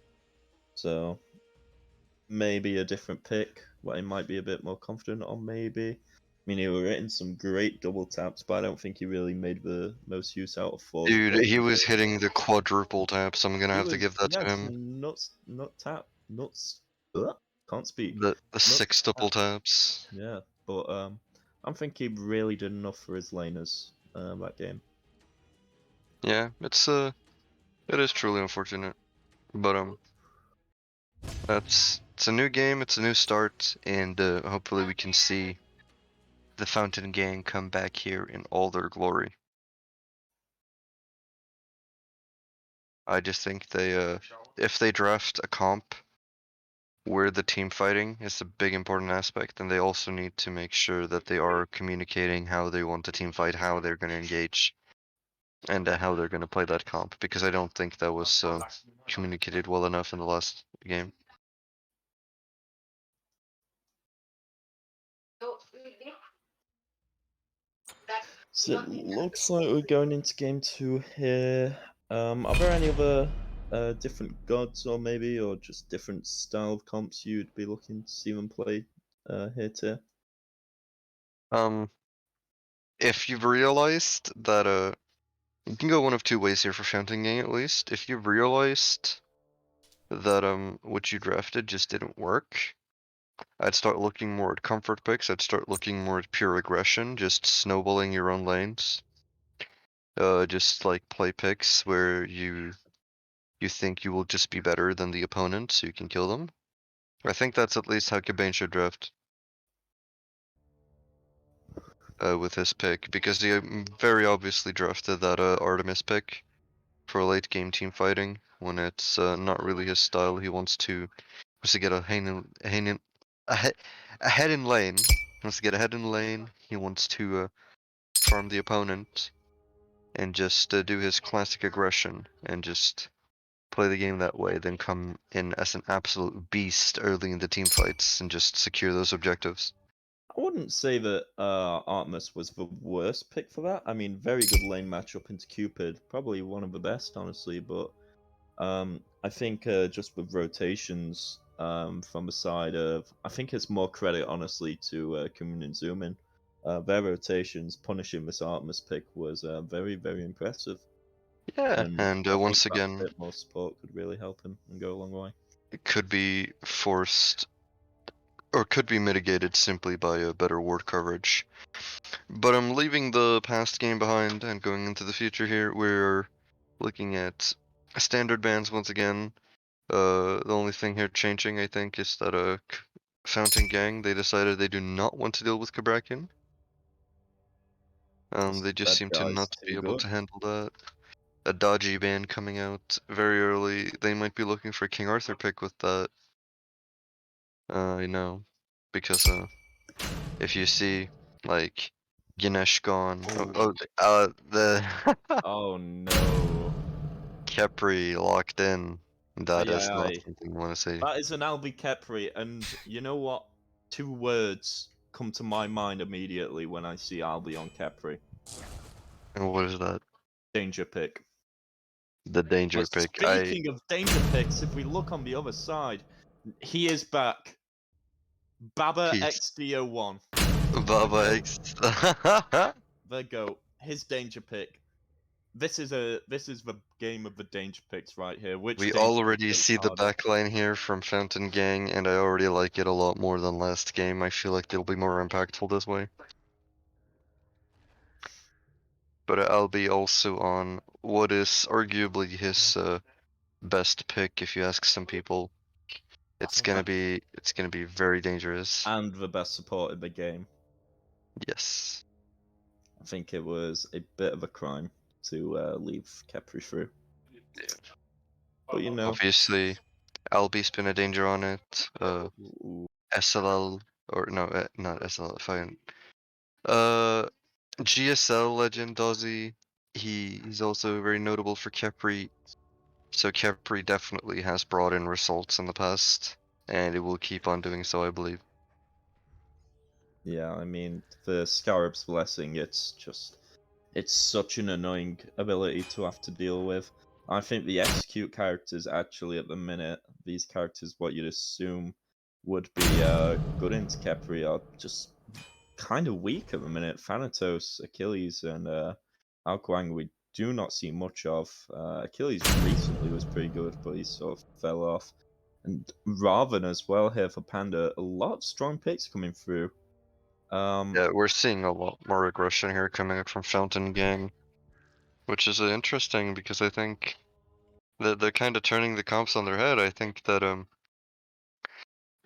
so maybe a different pick, what he might be a bit more confident on, maybe. I mean, he were hitting some great double taps, but I don't think he really made the most use out of 4's. Dude, he was hitting the quadruple taps. I'm gonna He have to was, give that he to had him. some nuts. Can't speak. The Nuts 6 double taps. taps. Yeah, but I think he really did enough for his laners that game. Yeah, it is truly unfortunate, but it's a new game, it's a new start, and hopefully we can see the Fountain Gang come back here in all their glory. I just think if they draft a comp where the team fighting is a big important aspect, then they also need to make sure that they are communicating how they want the team fight, how they're going to engage, and how they're going to play that comp, because I don't think that was communicated well enough in the last game. So it looks like we're going into game 2 here. Are there any other different gods, or just different style of comps you'd be looking to see them play here too? If you've realized that you can go one of two ways here for Fountain Gang, at least. If you've realized that what you drafted just didn't work, I'd start looking more at comfort picks. I'd start looking more at pure aggression, just snowballing your own lanes. Just like play picks where you think you will just be better than the opponent, so you can kill them. I think that's at least how Koomin should draft. With his pick, because he very obviously drafted that Artemis pick for late game team fighting when it's not really his style. He wants to get a head in lane. He wants to get ahead in lane. He wants to farm the opponent and just do his classic aggression and just play the game that way. Then come in as an absolute beast early in the team fights and just secure those objectives. I wouldn't say that Artemis was the worst pick for that. I mean, very good lane matchup into Cupid, probably one of the best, honestly. But I think just with rotations from the side of, I think it's more credit, honestly, to Koomin and Zoomin. Their rotations punishing this Artemis pick was very, very impressive. Yeah, And and I once think that again, bit more support could really help him and go a long way. it could be forced or could be mitigated simply by a better ward coverage. But I'm leaving the past game behind and going into the future here. We're looking at standard bans once again. The only thing here changing, I think, is that Fountain Gang, they decided they do not want to deal with Kabrakin. They just That seem to guy's not be too able good. to handle that. A dodgy ban coming out very early. They might be looking for a King Arthur pick with that. I know, because if you see like Ganesh gone, the Oh no. Kepri locked in. That Aye, is aye, not aye. something I want to see. That is an Albi Kepri, and you know what? 2 words come to my mind immediately when I see Albi on Kepri. And what is that? Danger pick. The danger But pick. speaking of danger picks, if we look on the other side, he is back. Baba He's XD01. Baba X. The GOAT. His danger pick. This is the game of the danger picks right here. Which We danger pick already goes see the harder? backline here from Fountain Gang, and I already like it a lot more than last game. I feel like they'll be more impactful this way. But I'll be also on what is arguably his best pick if you ask some people. It's gonna be very dangerous. And the best support in the game. Yes. I think it was a bit of a crime to leave Kepri through. But Obviously, Albi's been a danger on it. ooh, SLL or no, not SL. GSL legend Dozzy. He's also very notable for Kepri. So Kepri definitely has brought in results in the past, and it will keep on doing so, I believe. Yeah, I mean, the Scarab's Blessing, it's such an annoying ability to have to deal with. I think the execute characters actually at the minute, these characters, what you'd assume would be good into Kepri, are just kind of weak at the minute. Thanatos, Achilles, and Alquang we do not see much of. Achilles recently was pretty good, but he sort of fell off. And Raven as well here for Panda. A lot of strong picks coming through. Yeah, we're seeing a lot more aggression here coming up from Fountain Gang, which is interesting because I think that they're kind of turning the comps on their head. I think that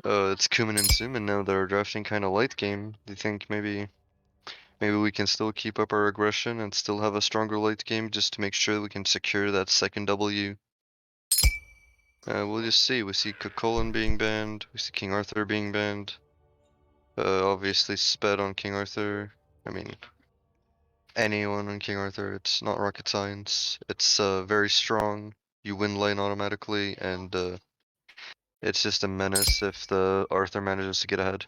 it's Koomin and Zoomin now that are drafting kind of late game. Do you think maybe we can still keep up our aggression and still have a stronger late game just to make sure we can secure that second W? We'll just see. We see Cuchulainn being banned. We see King Arthur being banned. Obviously sped on King Arthur. I mean, anyone on King Arthur. It's not rocket science. It's very strong. You win lane automatically, and it's just a menace if the Arthur manages to get ahead.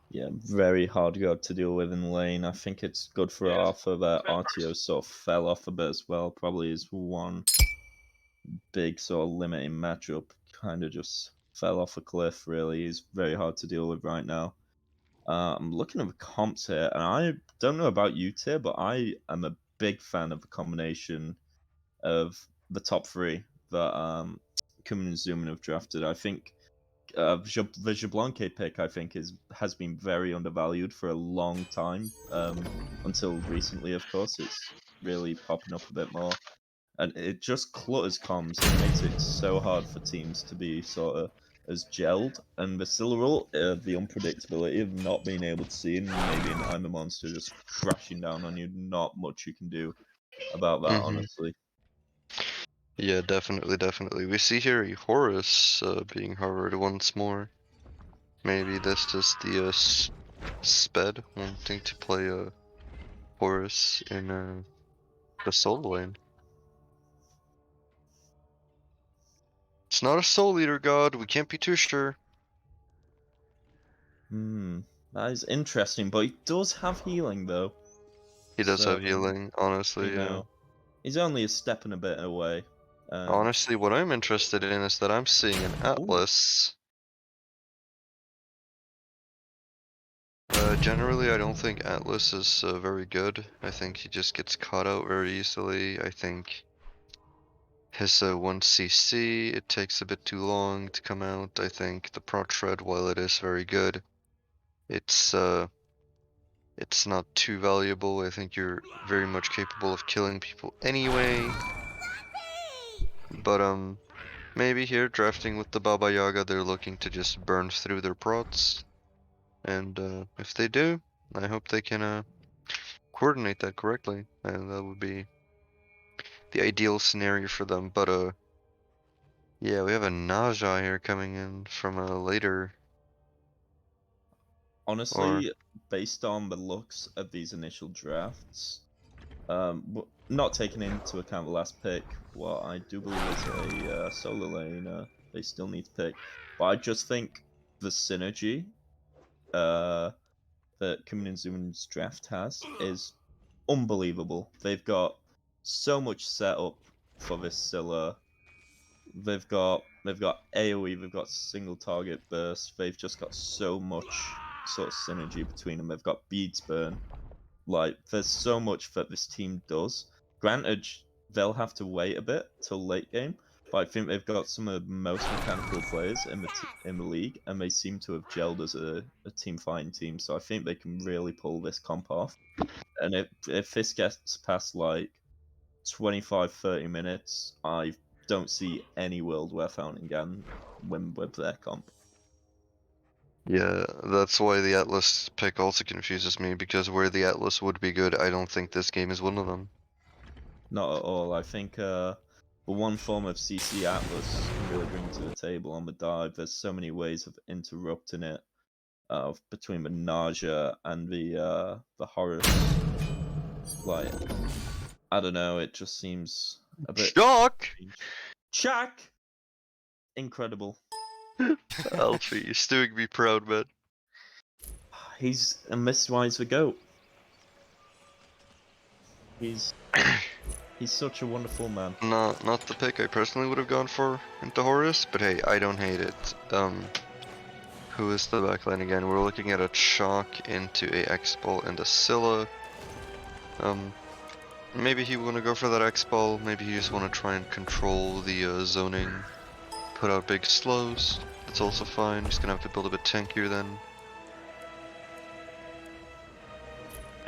Yeah, very hard god to deal with in lane. I think it's good for Arthur that RTO sort of fell off a bit as well. Probably is one big sort of limiting matchup. Kind of just fell off a cliff, really. He's very hard to deal with right now. I'm looking at the comps here, and I don't know about you, Tier, but I am a big fan of the combination of the top three that Koomin and Zoomin have drafted. I think the Jablonke pick, I think, has been very undervalued for a long time. Until recently, of course, it's really popping up a bit more, and it just clutters comms. It makes it so hard for teams to be sort of as gelled. And the Silverall, the unpredictability of not being able to see, and maybe an I'm a Monster just crashing down on you. Not much you can do about that, honestly. Yeah, definitely. We see here a Horus being hovered once more. Maybe that's just the sped wanting to play a Horus in the solo lane. It's not a soul eater god. We can't be too sure. That is interesting, but he does have healing though. He does have So, healing, honestly. you know, he's only a step and a bit away. Honestly, what I'm interested in is that I'm seeing an Atlas. Generally, I don't think Atlas is very good. I think he just gets caught out very easily. I think his 1 CC, it takes a bit too long to come out. I think the prot shred, while it is very good, it's not too valuable. I think you're very much capable of killing people anyway. But maybe here drafting with the Baba Yaga, they're looking to just burn through their prots. And if they do, I hope they can coordinate that correctly, and that would be the ideal scenario for them. But yeah, we have a Naja here coming in from a later. honestly, based on the looks of these initial drafts, not taking into account the last pick, what I do believe is a solo lane they still need to pick. But I just think the synergy that Koomin and Zoomin's draft has is unbelievable. They've got so much setup for this Scylla. They've got AoE, they've got single target burst. They've just got so much sort of synergy between them. They've got beads burn. Like, there's so much that this team does. Granted, they'll have to wait a bit till late game, but I think they've got some of the most mechanical players in the league, and they seem to have gelled as a team fighting team. So I think they can really pull this comp off. And if this gets past like 25-30 minutes, I don't see any world where Fountain Gan win with their comp. Yeah, that's why the Atlas pick also confuses me, because where the Atlas would be good, I don't think this game is one of them. Not at all. I think the one form of CC Atlas can really bring to the table on the dive. There's so many ways of interrupting it between the nausea and the Horus. Like, I don't know, it just seems a bit Shock! strange. Shaq! Incredible. Alfie, you're doing me proud, man. And this is why he's the GOAT. He's such a wonderful man. Not the pick I personally would have gone for into Horus, but hey, I don't hate it. Who is the backline again? We're looking at a Chalk into a X-Ball and a Scylla. Maybe he want to go for that X-Ball, maybe he just want to try and control the zoning, put out big slows. That's also fine, he's gonna have to build a bit tankier then.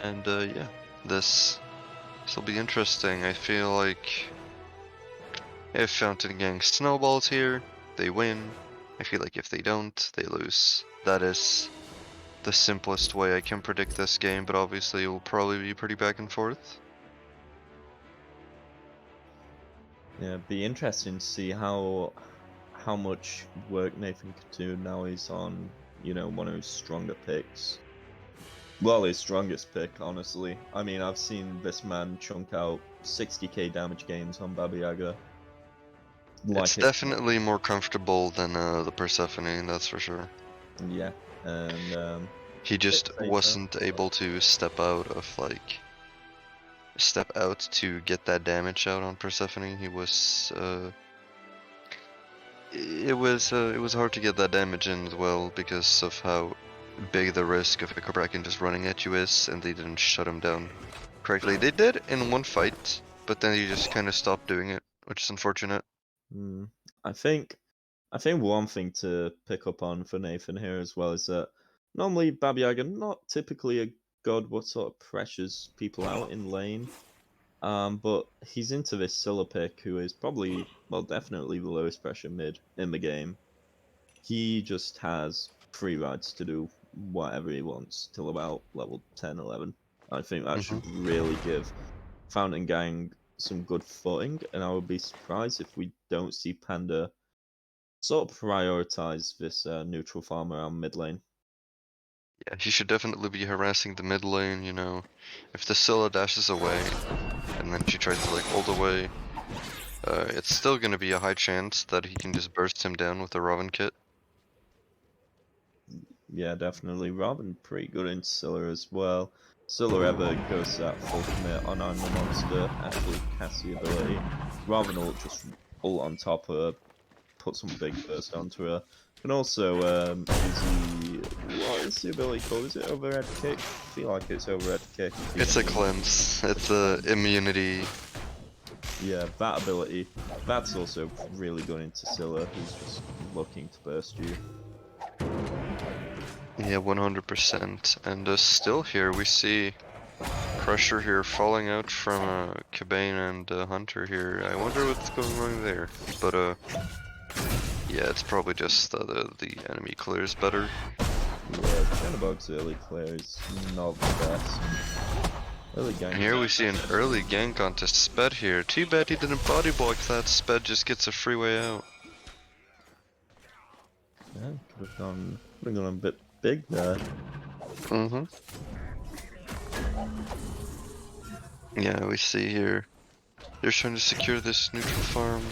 And yeah, this will be interesting. I feel like if Fountain Gang snowballs here, they win. I feel like if they don't, they lose. That is the simplest way I can predict this game, but obviously it will probably be pretty back and forth. Yeah, be interesting to see how much work Nathan could do now he's on, one of his stronger picks. Well, his strongest pick, honestly. I mean, I've seen this man chunk out 60k damage gains on Baba Yaga. It's definitely more comfortable than the Persephone, that's for sure. Yeah, and he just safer. wasn't able to step out to get that damage out on Persephone. He was it was hard to get that damage in as well because of how big the risk of Echo Bracken just running at you is, and they didn't shut him down correctly. They did in one fight, but then he just kind of stopped doing it, which is unfortunate. I think one thing to pick up on for Nathan here as well is that normally Baba Yaga not typically a god what sort of pressures people out in lane. But he's into this Scylla pick, who is probably, well, definitely the lowest pressure mid in the game. He just has free rides to do whatever he wants till about level 10, 11. I think that should really give Fountain Gang some good footing, and I would be surprised if we don't see Panda sort of prioritize this neutral farm around mid lane. Yeah, he should definitely be harassing the mid lane, If the Scylla dashes away, and then she tries to like ult away, it's still gonna be a high chance that he can just burst him down with a Robin kit. Yeah, definitely. Robin pretty good in Scylla as well. Scylla ever goes that full commit on the monster, actually casts the ability. Robin will just ult on top of her, put some big burst onto her. And also, what is the ability called? Is it overhead kick? I feel like it's overhead kick. It's a cleanse. It's a immunity. Yeah, that ability. That's also really good into Scylla, who's just looking to burst you. Yeah, 100%. And still here we see Crusher here falling out from Koomin and Hunter here. I wonder what's going wrong there. But yeah, it's probably just the enemy clears better. Yeah, Chernobog's early clear is not the best. Early gank. And here we see an early gank onto Sped here. Too bad he didn't body block that. Sped just gets a free way out. Yeah, could have gone a bit big there. Yeah, we see here. They're trying to secure this neutral farm.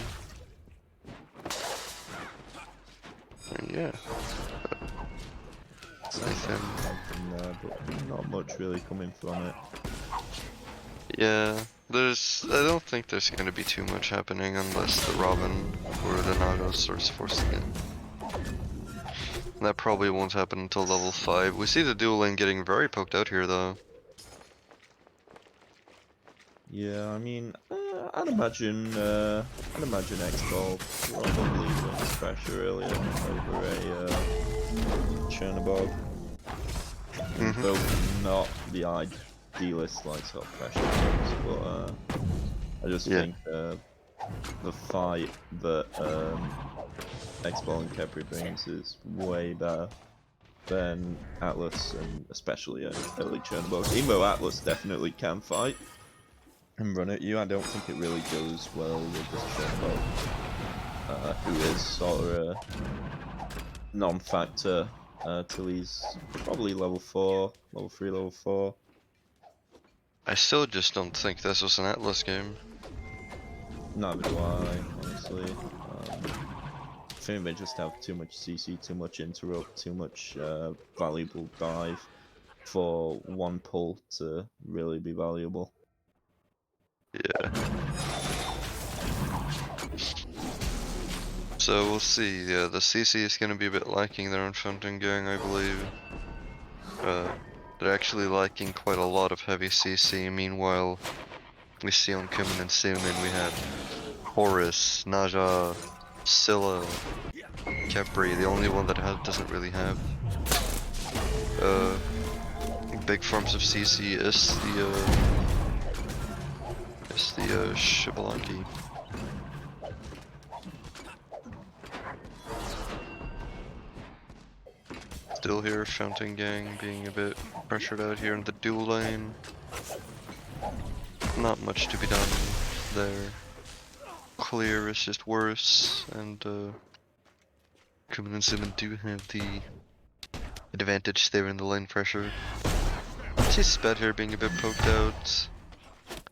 And yeah. Nathan. From there, but not much really coming from it. Yeah, I don't think there's gonna be too much happening unless the Robin or the Naga starts forcing it. That probably won't happen until level 5. We see the dual lane getting very poked out here though. Yeah, I mean, I'd imagine X-Ball probably wins pressure earlier over a Chernobog. Both not the idealist like sort of pressure games, but I just think the fight that X-Ball and Kepri brings is way better than Atlas, and especially early Chernobog. Even though Atlas definitely can fight and run at you, I don't think it really goes well with this Chernobog, who is sort of a non-factor till he's probably level 4, level 3, level 4. I still just don't think this was an Atlas game. Neither do I, honestly. I think they just have too much CC, too much interrupt, too much valuable dive for one pull to really be valuable. Yeah. So we'll see. Yeah, the CC is going to be a bit lacking there on Fountain Gang, I believe. They're actually lacking quite a lot of heavy CC. Meanwhile, we see on Koomin and Zoomin we have Horus, Naja, Scylla, Kepri. The only one that doesn't really have big forms of CC is the Shibalanki. Still here, Fountain Gang being a bit pressured out here in the dual lane. Not much to be done there. Clear is just worse, and Koomin and Zoomin do have the advantage there in the lane pressure. I see Sped here being a bit poked out.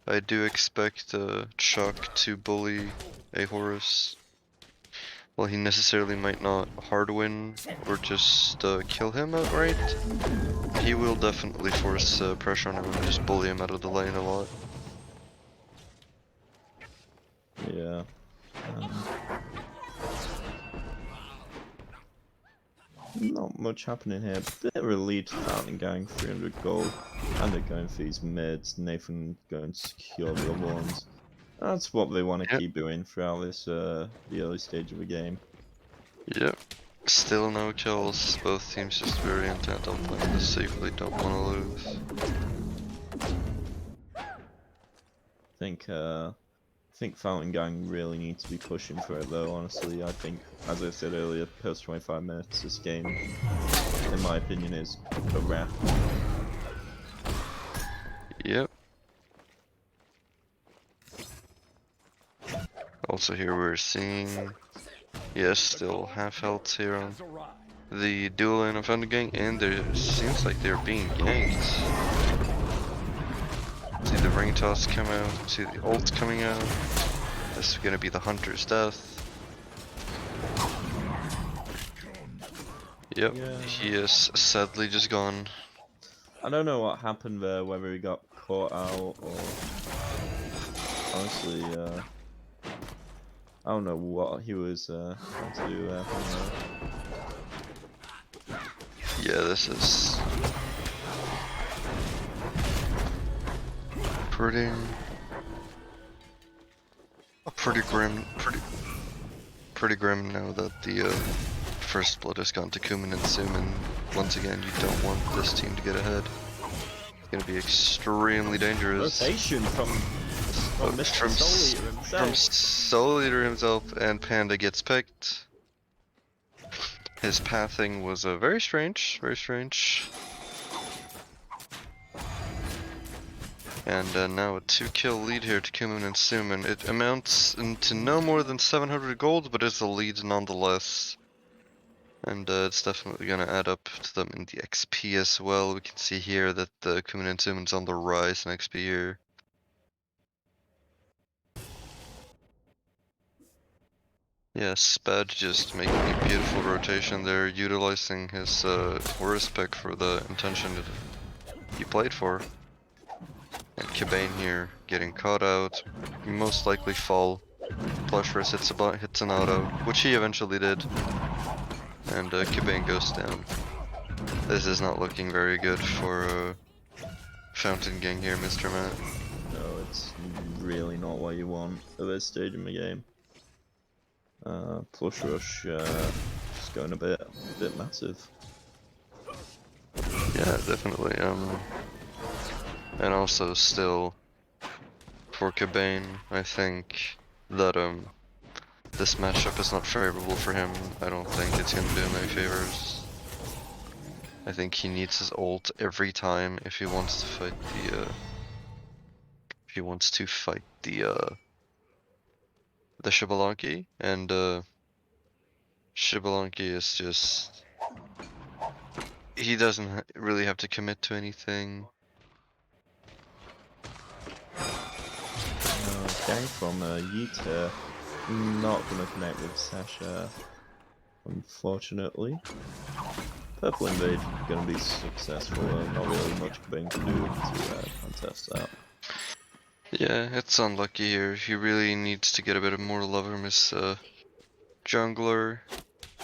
I do expect Chuck to bully a Horus. Well, he necessarily might not hard win or just kill him outright. He will definitely force pressure on him and just bully him out of the lane a lot. Yeah. Not much happening here. Bit of a lead to Fountain Gang, 300 gold. And they're going for these mids. Nathan going to secure the other ones. That's what they want to Yep. keep doing throughout this the early stage of the game. Yep. Still no kills. Both teams just very intent on playing this safely. Don't want to lose. I think Fountain Gang really need to be pushing for it though, honestly. I think, as I said earlier, post 25 minutes, this game, in my opinion, is a wrap. Yep. Also here we're seeing, yes, still half health here on the dual lane of Fountain Gang, and there seems like they're being ganked. See the ring toss come out, see the ult coming out. This is gonna be the Hunter's death. Yep, Yeah. he is sadly just gone. I don't know what happened there, whether he got caught out or... Honestly, I don't know what he was trying to do there. Yeah, this is pretty grim now that the first blood has gone to Koomin and Zoomin. Once again, you don't want this team to get ahead. It's gonna be extremely dangerous. Rotation from Mr. Soul Eater himself. From Soul Eater himself, and Panda gets picked. His pathing was very strange, very strange. And now a 2-kill lead here to Koomin and Zoomin. It amounts to no more than 700 gold, but it's a lead nonetheless. And it's definitely gonna add up to them in the XP as well. We can see here that the Koomin and Zoomin's on the rise in XP here. Yeah, Sped just making a beautiful rotation there, utilizing his Horus pick for the intention that he played for. And Koomin here getting caught out, most likely fall. Plushers hits an auto, which he eventually did. And Koomin goes down. This is not looking very good for Fountain Gang here, Mr. Matt. No, it's really not what you want at this stage in the game. Plush Rush just going a bit massive. Yeah, definitely. And also still for Koomin, I think that this matchup is not favorable for him. I don't think it's gonna do him any favors. I think he needs his ult every time if he wants to fight the Shibalanki, and Shibalanki is just he doesn't really have to commit to anything. Okay, from Yeet here. Not gonna connect with Sasha, unfortunately. Purple Invade gonna be successful, not really much Koomin can do to contest that. Yeah, it's unlucky here. He really needs to get a bit more love from his jungler,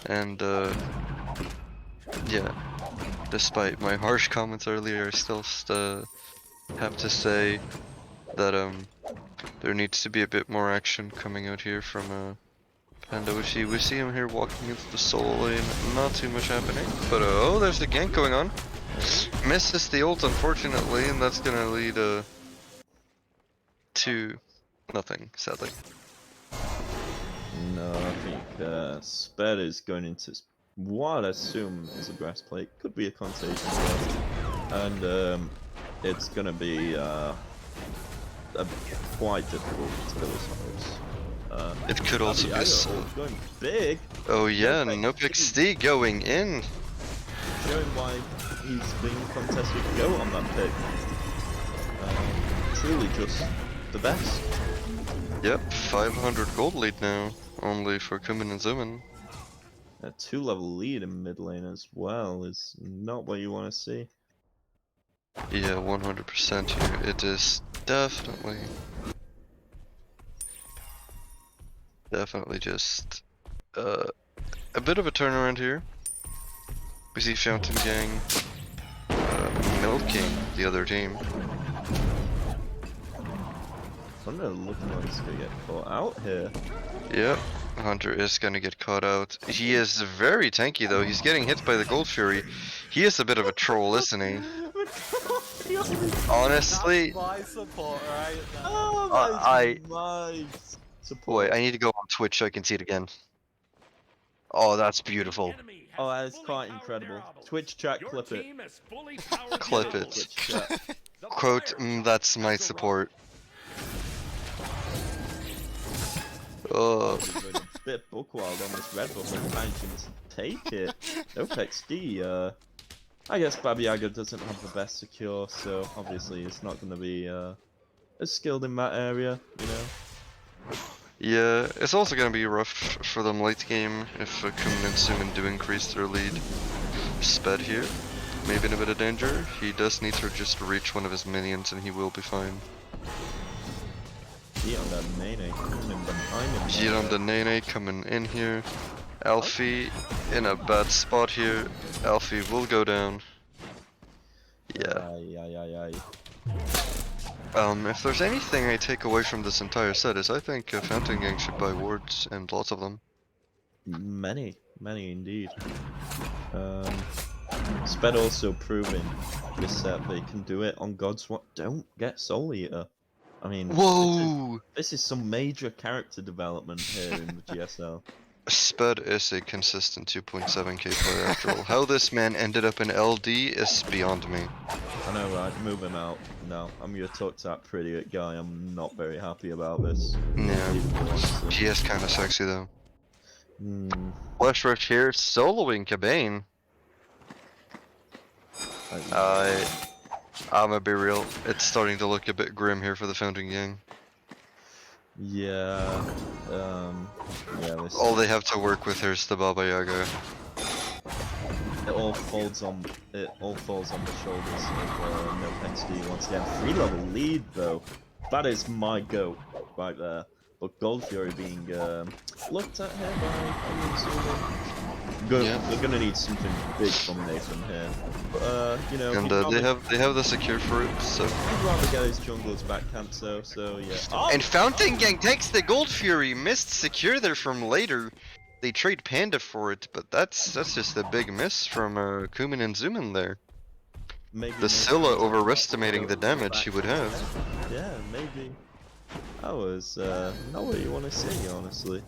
and yeah. Despite my harsh comments earlier, I still have to say that there needs to be a bit more action coming out here from Panda. We see him here walking into the solo lane. Not too much happening, but oh, there's the gank going on. Misses the ult, unfortunately, and that's gonna lead to nothing, sadly. No, I think Sped is going into what I assume is a breastplate. Could be a contagion though. And it's gonna be quite difficult to kill his hosts. It could also be. Going big. Oh yeah, No NoPixD going in. Showing why he's being contested to go on that pick. Truly just the best. Yep, 500 gold lead now, only for Koomin and Zoomin. A 2-level lead in mid lane as well is not what you want to see. Yeah, 100% here. It is definitely just a bit of a turnaround here. We see Fountain Gang milking the other team. Thunder looking like he's gonna get caught out here. Yep, Hunter is gonna get caught out. He is very tanky though. He's getting hit by the Gold Fury. He is a bit of a troll, isn't he? Honestly, That's my support right there. Oh, my support. boy, I need to go on Twitch so I can see it again. Oh, that's beautiful. Oh, that is quite incredible. Twitch chat, clip it. Clip it. Twitch chat. Quote, that's my support. Oh, A bit bookwild on this red buff and managing to take it. NoPixD, I guess Baba Yaga doesn't have the best secure, so obviously it's not going to be as skilled in that area, you know. yeah, it's also gonna be rough for them late game if Koomin and Zoomin do increase their lead. Sped here, maybe in a bit of danger. He does need to just reach one of his minions and he will be fine. He on that Nene coming in behind him. Heat on the Nene coming in here. Alfie in a bad spot here. Alfie will go down. Yeah. If there's anything I take away from this entire set is I think Fountain Gang should buy wards and lots of them. Many indeed. Sped also proving this set they can do it on God's what don't get Soul Eater. I mean, Whoa! this is some major character development here in the GSL. Sped is a consistent 2.7k player after all. How this man ended up in LD is beyond me. I know, right? Move him out. No, I'm your talk to that pretty guy. I'm not very happy about this. Yeah. Honestly. He is kinda sexy though. Flash Rush here, soloing Cabane. I'm gonna be real, it's starting to look a bit grim here for the Fountain Gang. Yeah. This All they have to work with here is the Baba Yaga. it all falls on the shoulders of NoPixD once again. 3-level lead though. That is my goat right there. But Gold Fury being looked at here by Zoomin. They're gonna need something big from Nathan here. But you know, And they have the secure for it, so. he'd rather get his junglers back Canso, so yeah. Oh! And Fountain Gang takes the Gold Fury, missed secure there from later. They trade Panda for it, but that's just a big miss from Koomin and Zoomin there. Maybe The Scylla overestimating the damage he would have. Yeah, maybe. That was not what you want to see, honestly.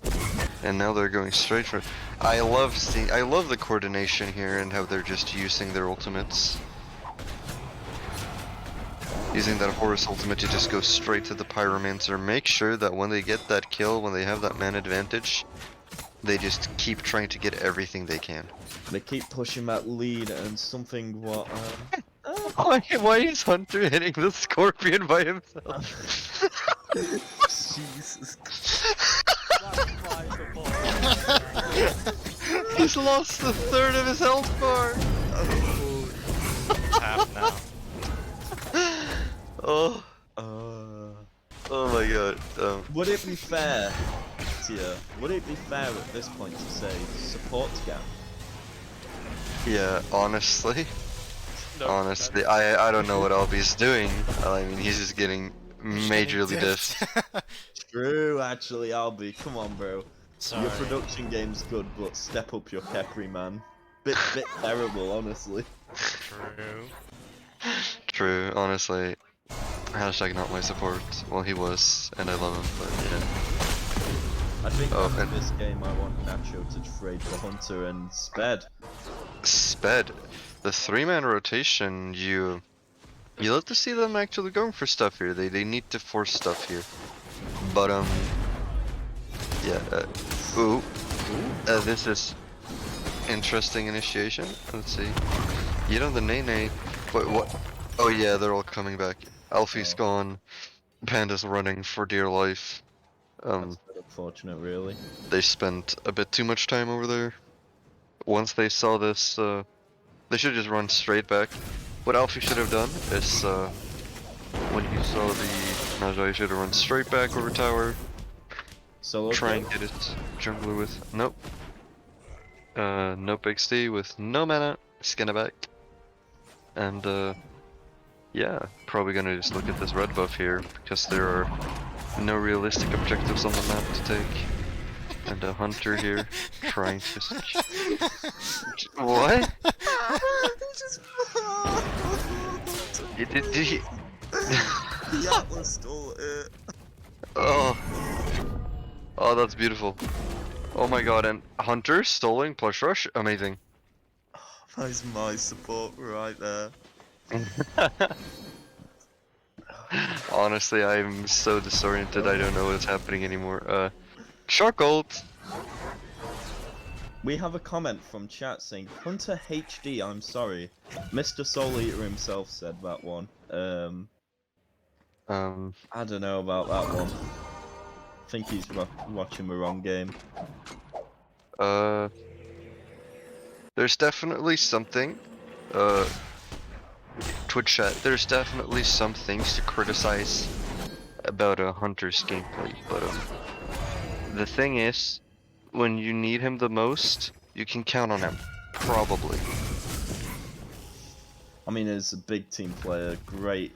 And now they're going straight for it. I love the coordination here and how they're just using their ultimates. Using that Horus ultimate to just go straight to the Pyromancer. Make sure that when they get that kill, when they have that man advantage, They just keep trying to get everything they can. They keep pushing that lead and something what Why is Hunter hitting the scorpion by himself? Jesus. That's my support. He's lost a third of his health bar. Half now. Oh, oh my god. Would it be fair, Tia? Would it be fair at this point to say support gap? Yeah, honestly, No, honestly, I don't know what Albie's doing. I mean, he's just getting majorly diffed. True, actually, Albie. Come on, bro. Sorry. Your production game's good, but step up your Kepri, man. Bit terrible, honestly. True. True, honestly. Hashtag not my support. Well, he was, and I love him, but yeah. I think Oh, after and- this game, I want Nacho to trade for Hunter and Sped. Sped, the 3-man rotation, you love to see them actually going for stuff here. They need to force stuff here. But yeah. Ooh. This is interesting initiation. Let's see. You know the Nene. Wait, what? Oh yeah, they're all coming back. Alfie's Oh. gone. Panda's running for dear life. That's unfortunate, really. They spent a bit too much time over there. Once they saw this, they should just run straight back. What Alfie should have done is, when he saw the Magi, he should have run straight back over tower, Solo try kill? and get his jungler with, nope. Nope XD with no mana, skin it back. And, yeah, probably gonna just look at this red buff here, because there are no realistic objectives on the map to take. And a hunter here, trying to... What? Did he... The Atlas stole it. Oh. Oh, that's beautiful. Oh my god, and Hunter, Stoling, plus Rush, amazing. That's my support right there. Honestly, I'm so disoriented, I don't know what's happening anymore. Shark ult! We have a comment from chat saying, Hunter HD, I'm sorry. Mr. Soul Eater himself said that one. I don't know about that one. I think he's watching the wrong game. There's definitely something, Twitch chat, there's definitely some things to criticize about a Hunter's gameplay, but, the thing is, when you need him the most, you can count on him. Probably. I mean, he's a big team player, great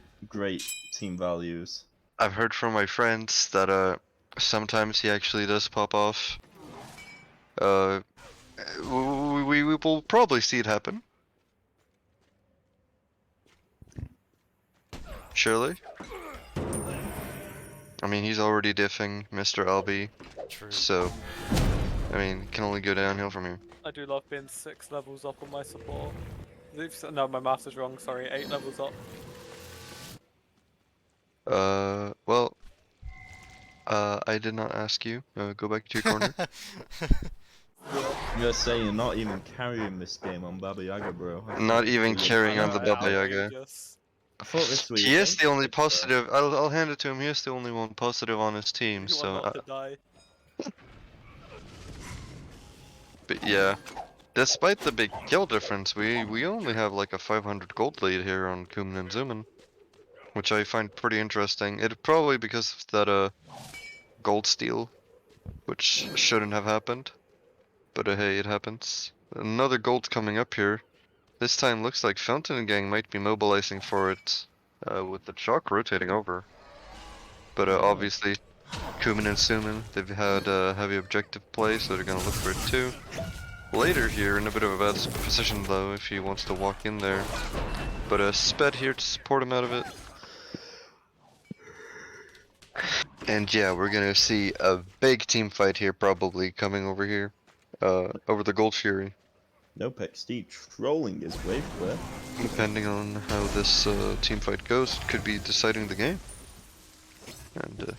team values. I've heard from my friends that, sometimes he actually does pop off. We will probably see it happen. Surely. I mean, he's already diffing Mr. LB, True. so I mean, can only go downhill from here. I do love being 6 levels up on my support. No, my maths is wrong, sorry, 8 levels up. Well, I did not ask you. Go back to your corner. I'm gonna say you're not even carrying this game on Baba Yaga, bro. Not even carrying on the I know, Baba Yaga. outrageous. I thought this week. He is the only positive. I'll hand it to him. He is the only one positive on his team. You So, want not to die. but yeah, despite the big kill difference, we only have like a 500 gold lead here on Koomin and Zoomin, which I find pretty interesting. It probably because of that gold steal, which shouldn't have happened, but hey, it happens. Another gold coming up here. This time looks like Fountain Gang might be mobilizing for it, with the chalk rotating over. But obviously, Koomin and Zoomin, they've had heavy objective play, so they're gonna look for it too. Later here, in a bit of a bad position though, if he wants to walk in there. But Sped here to support him out of it. And yeah, we're gonna see a big team fight here probably coming over here, over the Gold Fury. Nope, XD trolling his wave clear. Depending on how this team fight goes, it could be deciding the game. And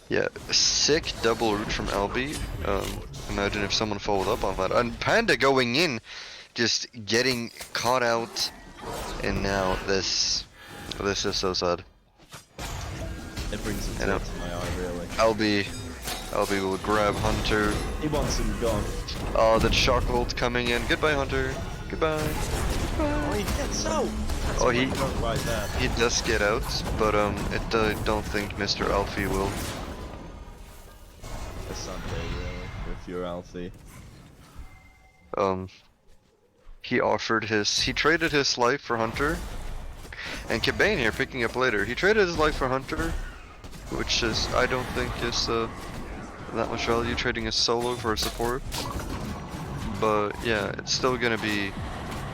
Yeah, sick double root from LB. Imagine if someone followed up on that. And Panda going in, just getting caught out. And now this is so sad. It brings a tear to my eye, really. LB will grab Hunter. He wants him gone. Oh, the shock ult coming in. Goodbye, Hunter. Goodbye. Oh, he gets out! That's Oh, he right there. he does get out, but I don't think Mr. Alfie will. Asante, really, if you're Alfie. He traded his life for Hunter. And Koomin here picking up later. He traded his life for Hunter, which is, I don't think is that much value, trading his solo for a support. But yeah, it's still gonna be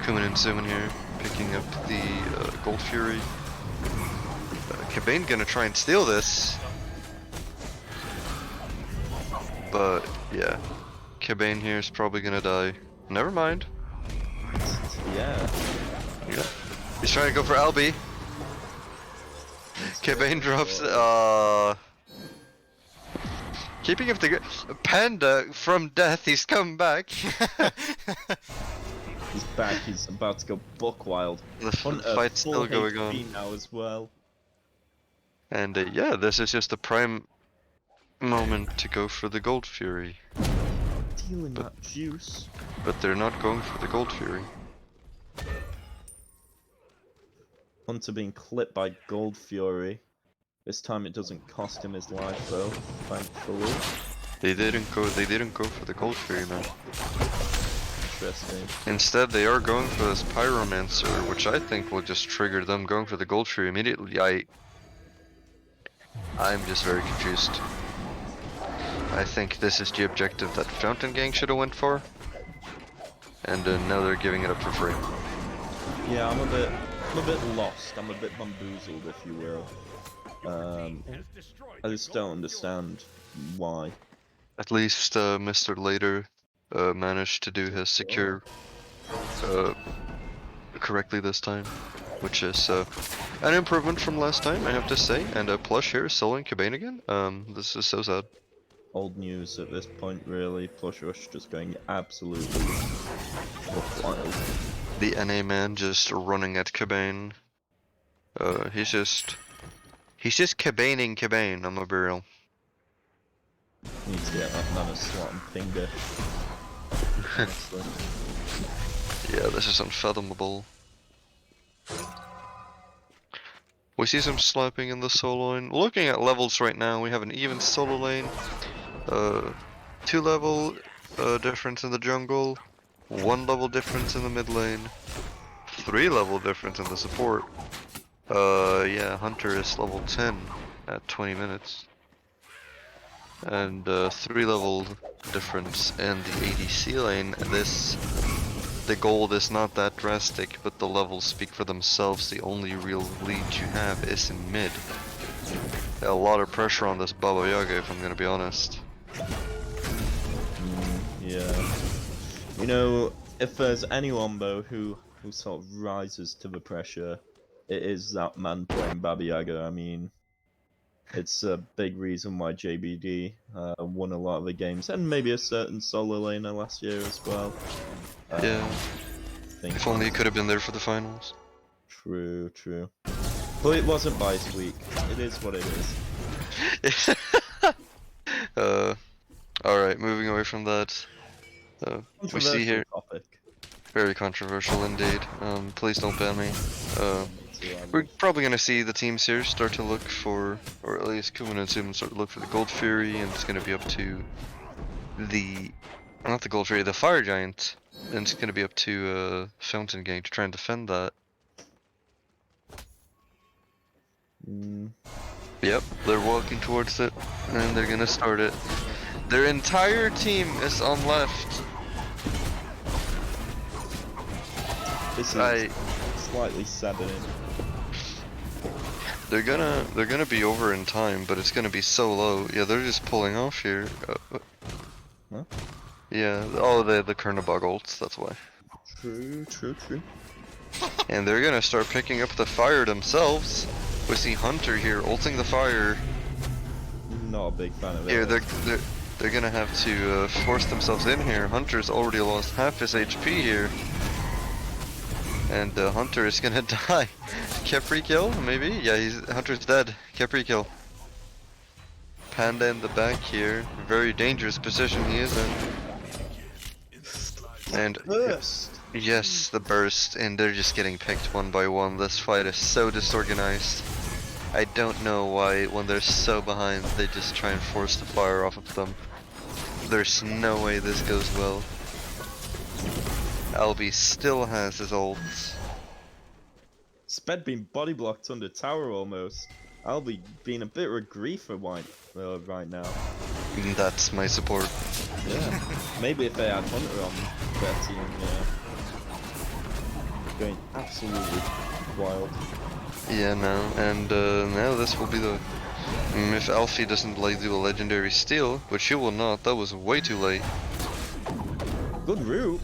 Koomin and Zoomin here, picking up the Gold Fury. Koomin gonna try and steal this. But yeah, Koomin here is probably gonna die. Never mind. Yeah. Yeah. He's trying to go for LB. Koomin drops. Keeping up the Panda from death. He's come back. He's back. He's about to go buck wild. The Hunter, fight's full still going HP on. now as well. And yeah, this is just the prime moment to go for the Gold Fury. Dealing that juice. But they're not going for the Gold Fury. Hunter being clipped by Gold Fury. This time it doesn't cost him his life though, thankfully. They didn't go for the Gold Fury, man. Interesting. Instead, they are going for this Pyromancer, which I think will just trigger them going for the Gold Fury immediately. I'm just very confused. I think this is the objective that Fountain Gang should have went for. And now they're giving it up for free. Yeah, I'm a bit lost. I'm a bit bamboozled, if you will. I just don't understand why. At least Mr. Later managed to do his secure correctly this time, which is an improvement from last time, I have to say. And Plush here soloing Koomin again. This is so sad. Old news at this point, really. Plush Rush just going absolutely wild. The NA man just running at Koomin. He's just Koomining Koomin, I'm a be real. Needs to get that nano slot and finger. Honestly. Yeah, this is unfathomable. We see some slapping in the solo lane. Looking at levels right now, we have an even solo lane. 2 level difference in the jungle. 1 level difference in the mid lane. 3 level difference in the support. Yeah, Hunter is level 10 at 20 minutes. And 3 level difference in the ADC lane. The gold is not that drastic, but the levels speak for themselves. The only real lead you have is in mid. A lot of pressure on this Baba Yaga, if I'm gonna be honest. Yeah. You know, if there's anyone though who sort of rises to the pressure, it is that man playing Baba Yaga. I mean, it's a big reason why JBD won a lot of the games, and maybe a certain solo laner last year as well. Yeah. If only he could have been there for the finals. True, true. But it wasn't Vice Week. It is what it is. Alright, moving away from that. We see here, Topic. very controversial indeed. Please don't ban me. We're probably gonna see the teams here start to look for, or at least Koomin and Zoomin start to look for the Gold Fury, and it's gonna be up to the, not the Gold Fury, the Fire Giant, and it's gonna be up to Fountain Gang to try and defend that. Yep, they're walking towards it, and they're gonna start it. Their entire team is on left. This is slightly saddening. They're gonna be over in time, but it's gonna be so low. Yeah, they're just pulling off here. Huh? Yeah, oh, the Kernabog ults, that's why. True, true, true. And they're gonna start picking up the fire themselves. We see Hunter here ulting the fire. not a big fan of it. Here, they're gonna have to force themselves in here. Hunter's already lost half his HP here. And Hunter is gonna die. Kepri kill, maybe? Yeah, Hunter's dead. Kepri kill. Panda in the back here. Very dangerous position he is in. And Burst! yes, the burst, and they're just getting picked one by one. This fight is so disorganized. I don't know why, when they're so behind, they just try and force the fire off of them. There's no way this goes well. Albi still has his ults. Sped being body blocked under tower almost. I'll be being a bit of a griefer right now. That's my support. Yeah. Maybe if they had Hunter on their team, yeah. Going absolutely wild. Yeah, no, and now this will be the... if Alfie doesn't like do a legendary steal, which he will not, that was way too late. Good route.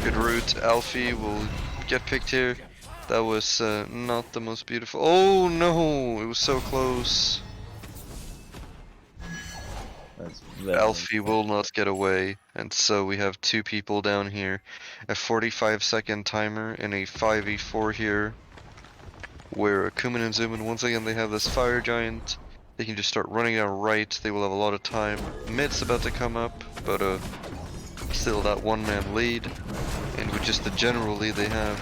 Good route, Alfie will get picked here. That was not the most beautiful... Oh no, it was so close. That's very Alfie will not get away, and so we have two people down here. A 45-second timer and a 5v4 here. Where Koomin and Zoomin, once again, they have this fire giant. They can just start running down right. They will have a lot of time. Mid's about to come up, but still that one-man lead. And with just the general lead they have,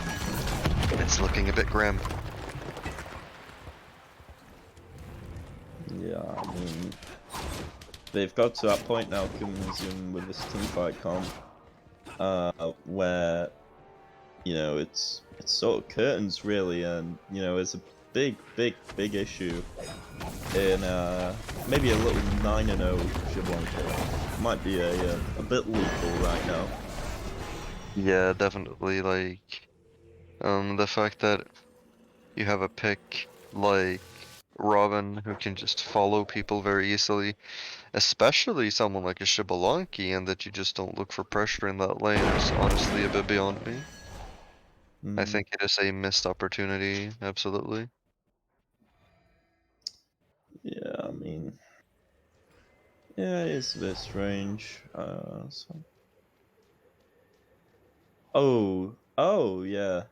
it's looking a bit grim. Yeah, I mean, they've got to that point now, Koomin and Zoomin, with this teamfight comp, where, you know, it's sort of curtains really, and you know, it's a big issue in maybe a little 9-0 Xbalanque. Might be a bit lethal right now. Yeah, definitely, like, the fact that you have a pick like Robin who can just follow people very easily, especially someone like a Xbalanque, and that you just don't look for pressure in that lane is honestly a bit beyond me. I think it is a missed opportunity, absolutely. Yeah, I mean, yeah, it's a bit strange. Oh, yeah.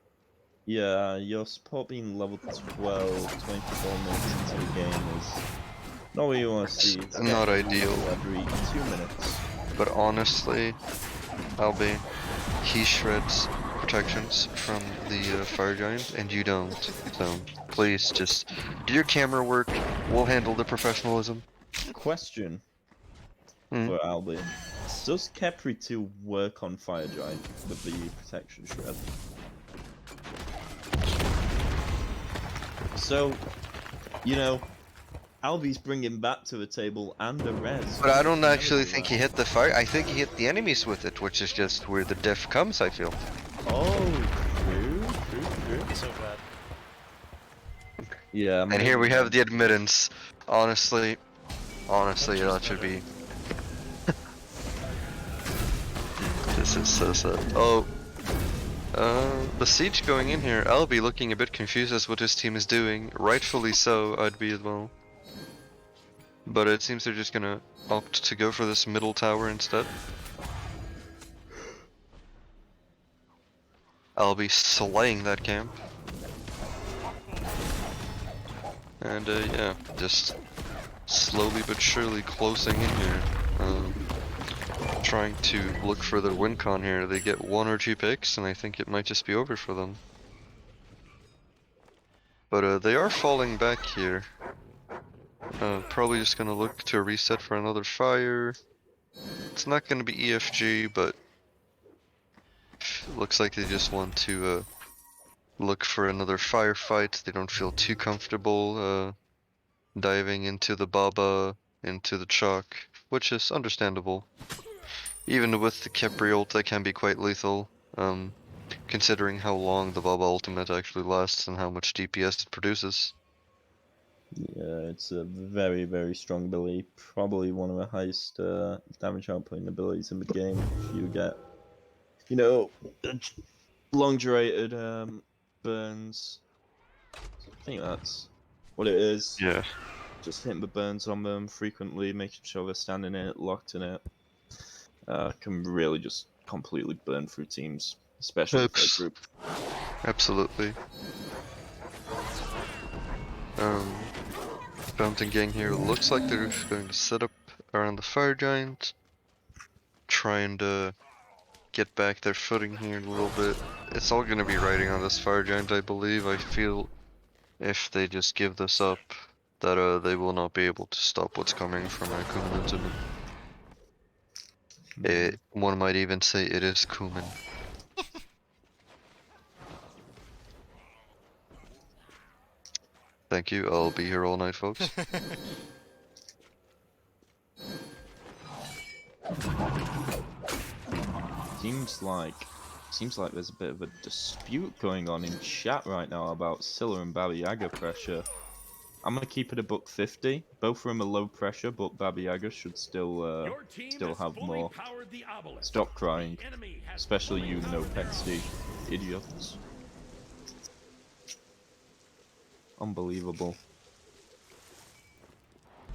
Yeah, your support being level 12, 24 minutes into the game is not what you want to see. It's Not getting ideal. every 2 minutes. But honestly, Albi, he shreds protections from the fire giant, and you don't. So please just do your camera work. We'll handle the professionalism. Question Hmm. for Albi. Does Kepri 2 work on Fire Giant with the protection shred? So, you know, Albi's bringing back to the table and a res. But I don't actually Never do think that. he hit the fire. I think he hit the enemies with it, which is just where the diff comes, I feel. Oh, true. So bad. Yeah, And here we have the admittance. Honestly, that should be. This is so sad. Oh. The siege going in here. I'll be looking a bit confused as what his team is doing. Rightfully so, I'd be as well. But it seems they're just gonna opt to go for this middle tower instead. I'll be slaying that camp. And yeah, just slowly but surely closing in here. Trying to look for their win con here. They get 1 or 2 picks, and I think it might just be over for them. But they are falling back here. Probably just gonna look to a reset for another fire. It's not gonna be EFG, but looks like they just want to look for another firefight. They don't feel too comfortable diving into the Baba, into the Chalk, which is understandable. Even with the Kepri ult, that can be quite lethal, considering how long the Baba ultimate actually lasts and how much DPS it produces. Yeah, it's a very strong ability. Probably one of the highest damage outputting abilities in the game. If you get, you know, long durated burns. I think that's what it is. Yeah. just hitting the burns on them frequently, making sure they're standing in it, locked in it, can really just completely burn through teams, especially if they're group. Absolutely. Fountain Gang here looks like they're going to set up around the Fire Giant, trying to get back their footing here a little bit. It's all going to be riding on this Fire Giant, I believe. I feel if they just give this up, that they will not be able to stop what's coming from Koomin and Zoomin. One might even say it is Koomin. Thank you, I'll be here all night, folks. Seems like there's a bit of a dispute going on in chat right now about Scylla and Baba Yaga pressure. I'm gonna keep it a $150. Both of them are low pressure, but Baba Yaga should still have more. Stop crying, especially you NoPexD idiots. Unbelievable.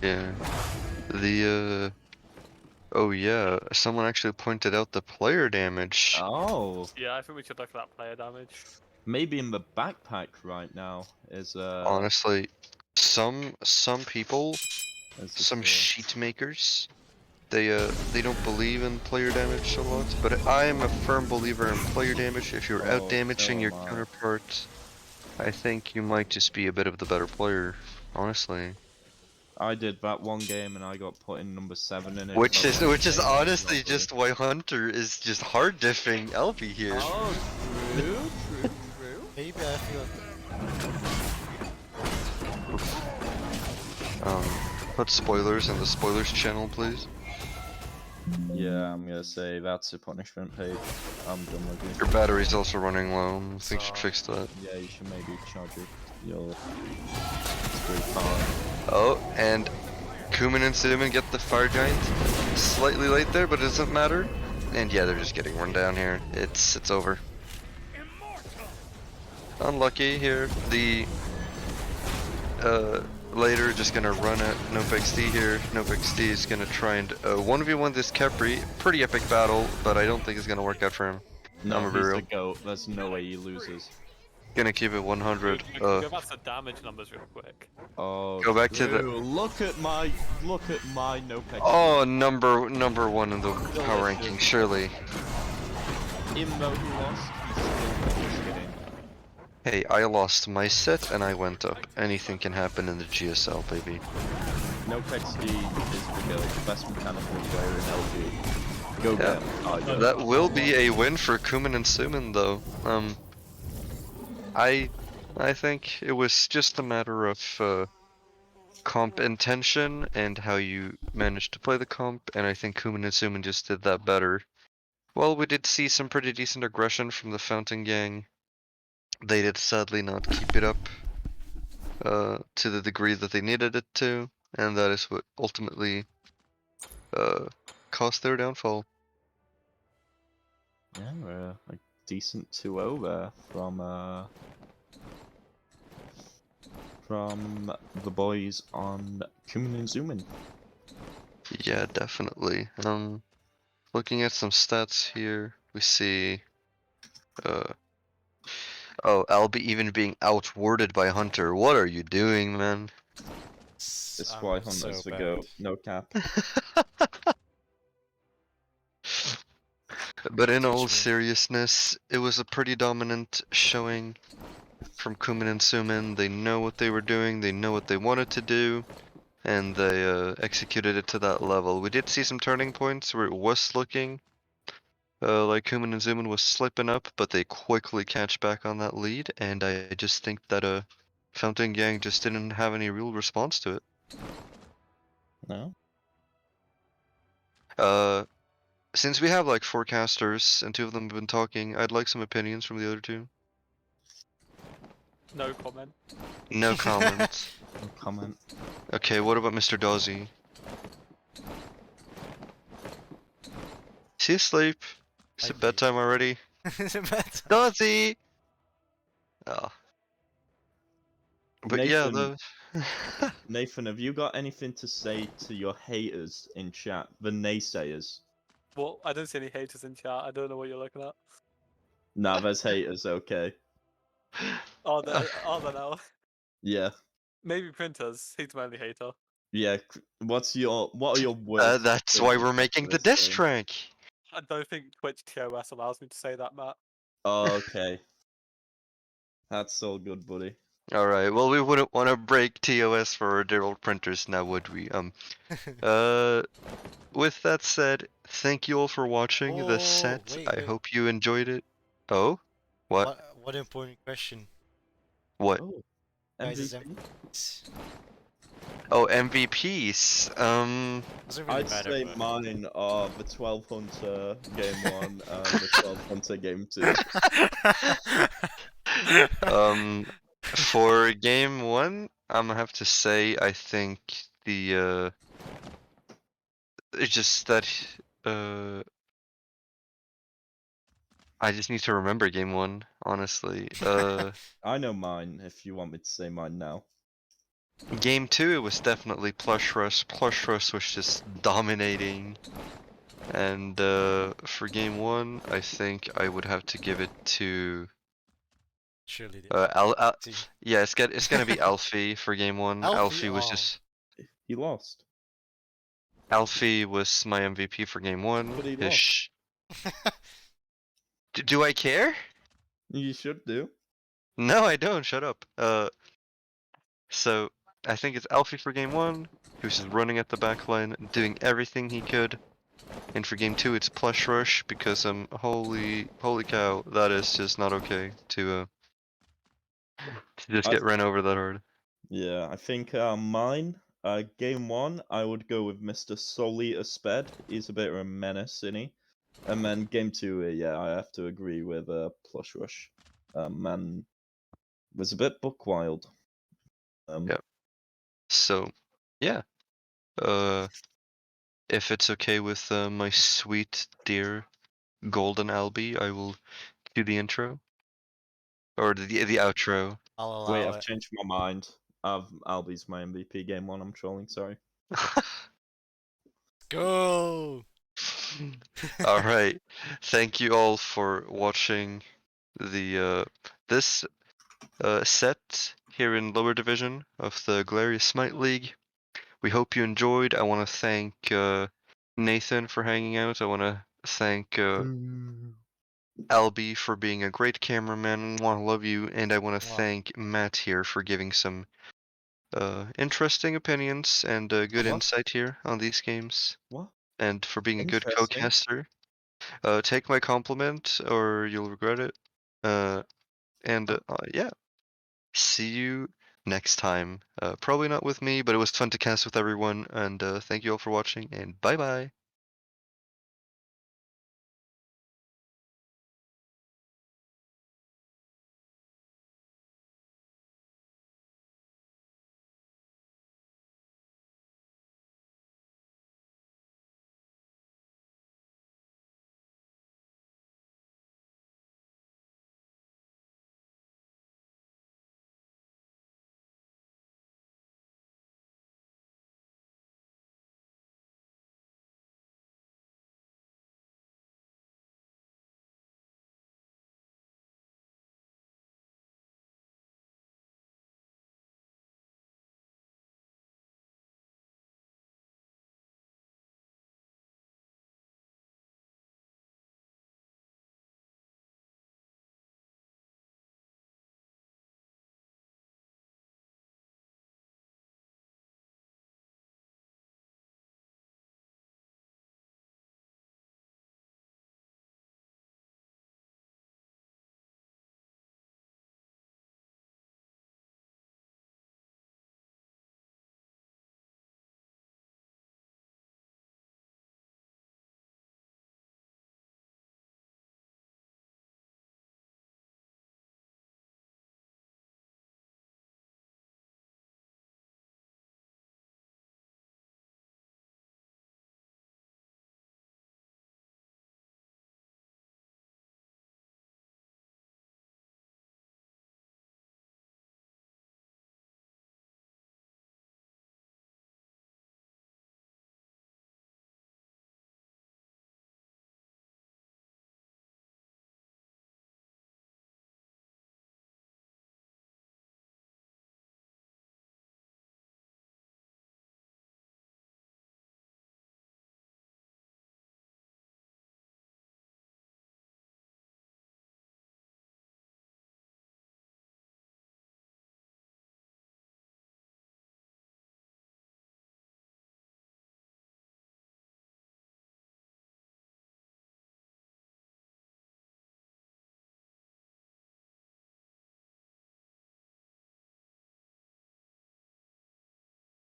Yeah. Oh yeah, someone actually pointed out the player damage. Oh, Yeah, I think we should look at that player damage. maybe in the backpack right now is Honestly, some people, is some this, sheet makers, they don't believe in player damage a lot, but I am a firm believer in player damage. If you're out Oh, damaging so your am I. counterpart, I think you might just be a bit of the better player, honestly. I did that one game and I got put in number 7 in it. Which felt is like which is a honestly robbery. just why Hunter is just hard diffing LB here. Oh, true. Maybe I feel Put spoilers in the spoilers channel, please. Yeah, I'm gonna say that's a punishment page. I'm done with Your you. battery's also running low. I think you should So- fix that. Yeah, you should maybe charge your screw power. Oh, and Koomin and Zoomin get the Fire Giant. Slightly late there, but it doesn't matter. And yeah, they're just getting run down here. It's over. Unlucky here. The later just gonna run at NoPexD here. NoPexD is gonna try and 1v1 this Kepri. Pretty epic battle, but I don't think it's gonna work out for him. No, I'm he's a the real. goat. There's no way he loses. Gonna keep it 100. We can go back to the damage numbers real quick. Oh, Go back to the- true. Look at my no pick. Oh, number one in the power Delicious. ranking, surely. Even though he lost, he's still just kidding. Hey, I lost my set and I went up. Anything can happen in the GSL, baby. No XD is the goat, best mechanical player in LG. Go Yeah. get him. Oh, yeah. That will be a win for Koomin and Zoomin, though. I think it was just a matter of comp intention and how you managed to play the comp, and I think Koomin and Zoomin just did that better. Well, we did see some pretty decent aggression from the Fountain Gang. They did sadly not keep it up to the degree that they needed it to, and that is what ultimately caused their downfall. Yeah, we're a decent 2-0 there from the boys on Koomin and Zoomin. Yeah, definitely. Looking at some stats here, we see, oh, Albie even being outwarded by Hunter. What are you doing, man? This I'm why Hunter's so the bad. goat, no cap. But in all Teach me. seriousness, it was a pretty dominant showing from Koomin and Zoomin. They know what they were doing, they know what they wanted to do, and they executed it to that level. We did see some turning points where it was looking like Koomin and Zoomin was slipping up, but they quickly catch back on that lead, and I just think that Fountain Gang just didn't have any real response to it. No? Since we have like 4 casters and 2 of them have been talking, I'd like some opinions from the other 2. No comment. No comment. No comment. Okay, what about Mr. Dozzy? Is he asleep? Is I it bedtime already? But- Dozzy! Oh. But yeah, Nathan, Nathan, have you got anything to say to your haters in chat, the naysayers? Well, I don't see any haters in chat. I don't know what you're looking at. Nah, there's haters. Okay. Are there now? Yeah. Maybe printers. He's my only hater. Yeah. What are your words? That's why we're making the diss track. I don't think Twitch TOS allows me to say that, Matt. Okay. That's all good, buddy. All right. Well, we wouldn't want to break TOS for our dear old printers now, would we? With that said, thank you all for watching Oh, the set. wait, I wait. hope you enjoyed it. Oh, what? What important question? What? Oh. Guys, MVP? Oh, MVPs. Doesn't really I'd matter. say But... mine are the 12 Hunter game 1 and the 12 Hunter game 2. For game 1, I'm gonna have to say I think the it's just that I just need to remember game 1, honestly. I know mine if you want me to say mine now. Game 2 it was definitely Plush Rush. Plush Rush was just dominating. And for game 1, I think I would have to give it to Surely. See. yeah, it's gonna be Alfie for game 1. Alfie, was oh. just He lost. Alfie was my MVP for game 1. But he His lost. Do I care? You should do. No, I don't. Shut up. So I think it's Alfie for game 1, who's just running at the back line, doing everything he could. And for game 2, it's Plush Rush because holy cow, that is just not okay to just I- get ran over that hard. Yeah, I think mine, game 1, I would go with Mr. Soli Asped. He's a bit of a menace, isn't he? And then game 2, yeah, I have to agree with Plush Rush. Man was a bit buck wild. Yep. So, yeah. If it's okay with my sweet dear golden Albie, I will do the intro or the outro. I'll allow Wait, it. I've changed my mind. Albie's my MVP game 1, I'm trolling, sorry. Go! All right. Thank you all for watching the this set here in lower division of the Glarious Smite League. We hope you enjoyed. I want to thank Nathan for hanging out. I want to thank Albie for being a great cameraman. Want to love you, and I want to Wow. thank Matt here for giving some interesting opinions and good What? insight here on these games, What? and for being a good Interesting. co-caster. Take my compliment, or you'll regret it. Yeah, see you next time. Probably not with me, but it was fun to cast with everyone. And thank you all for watching. And bye bye.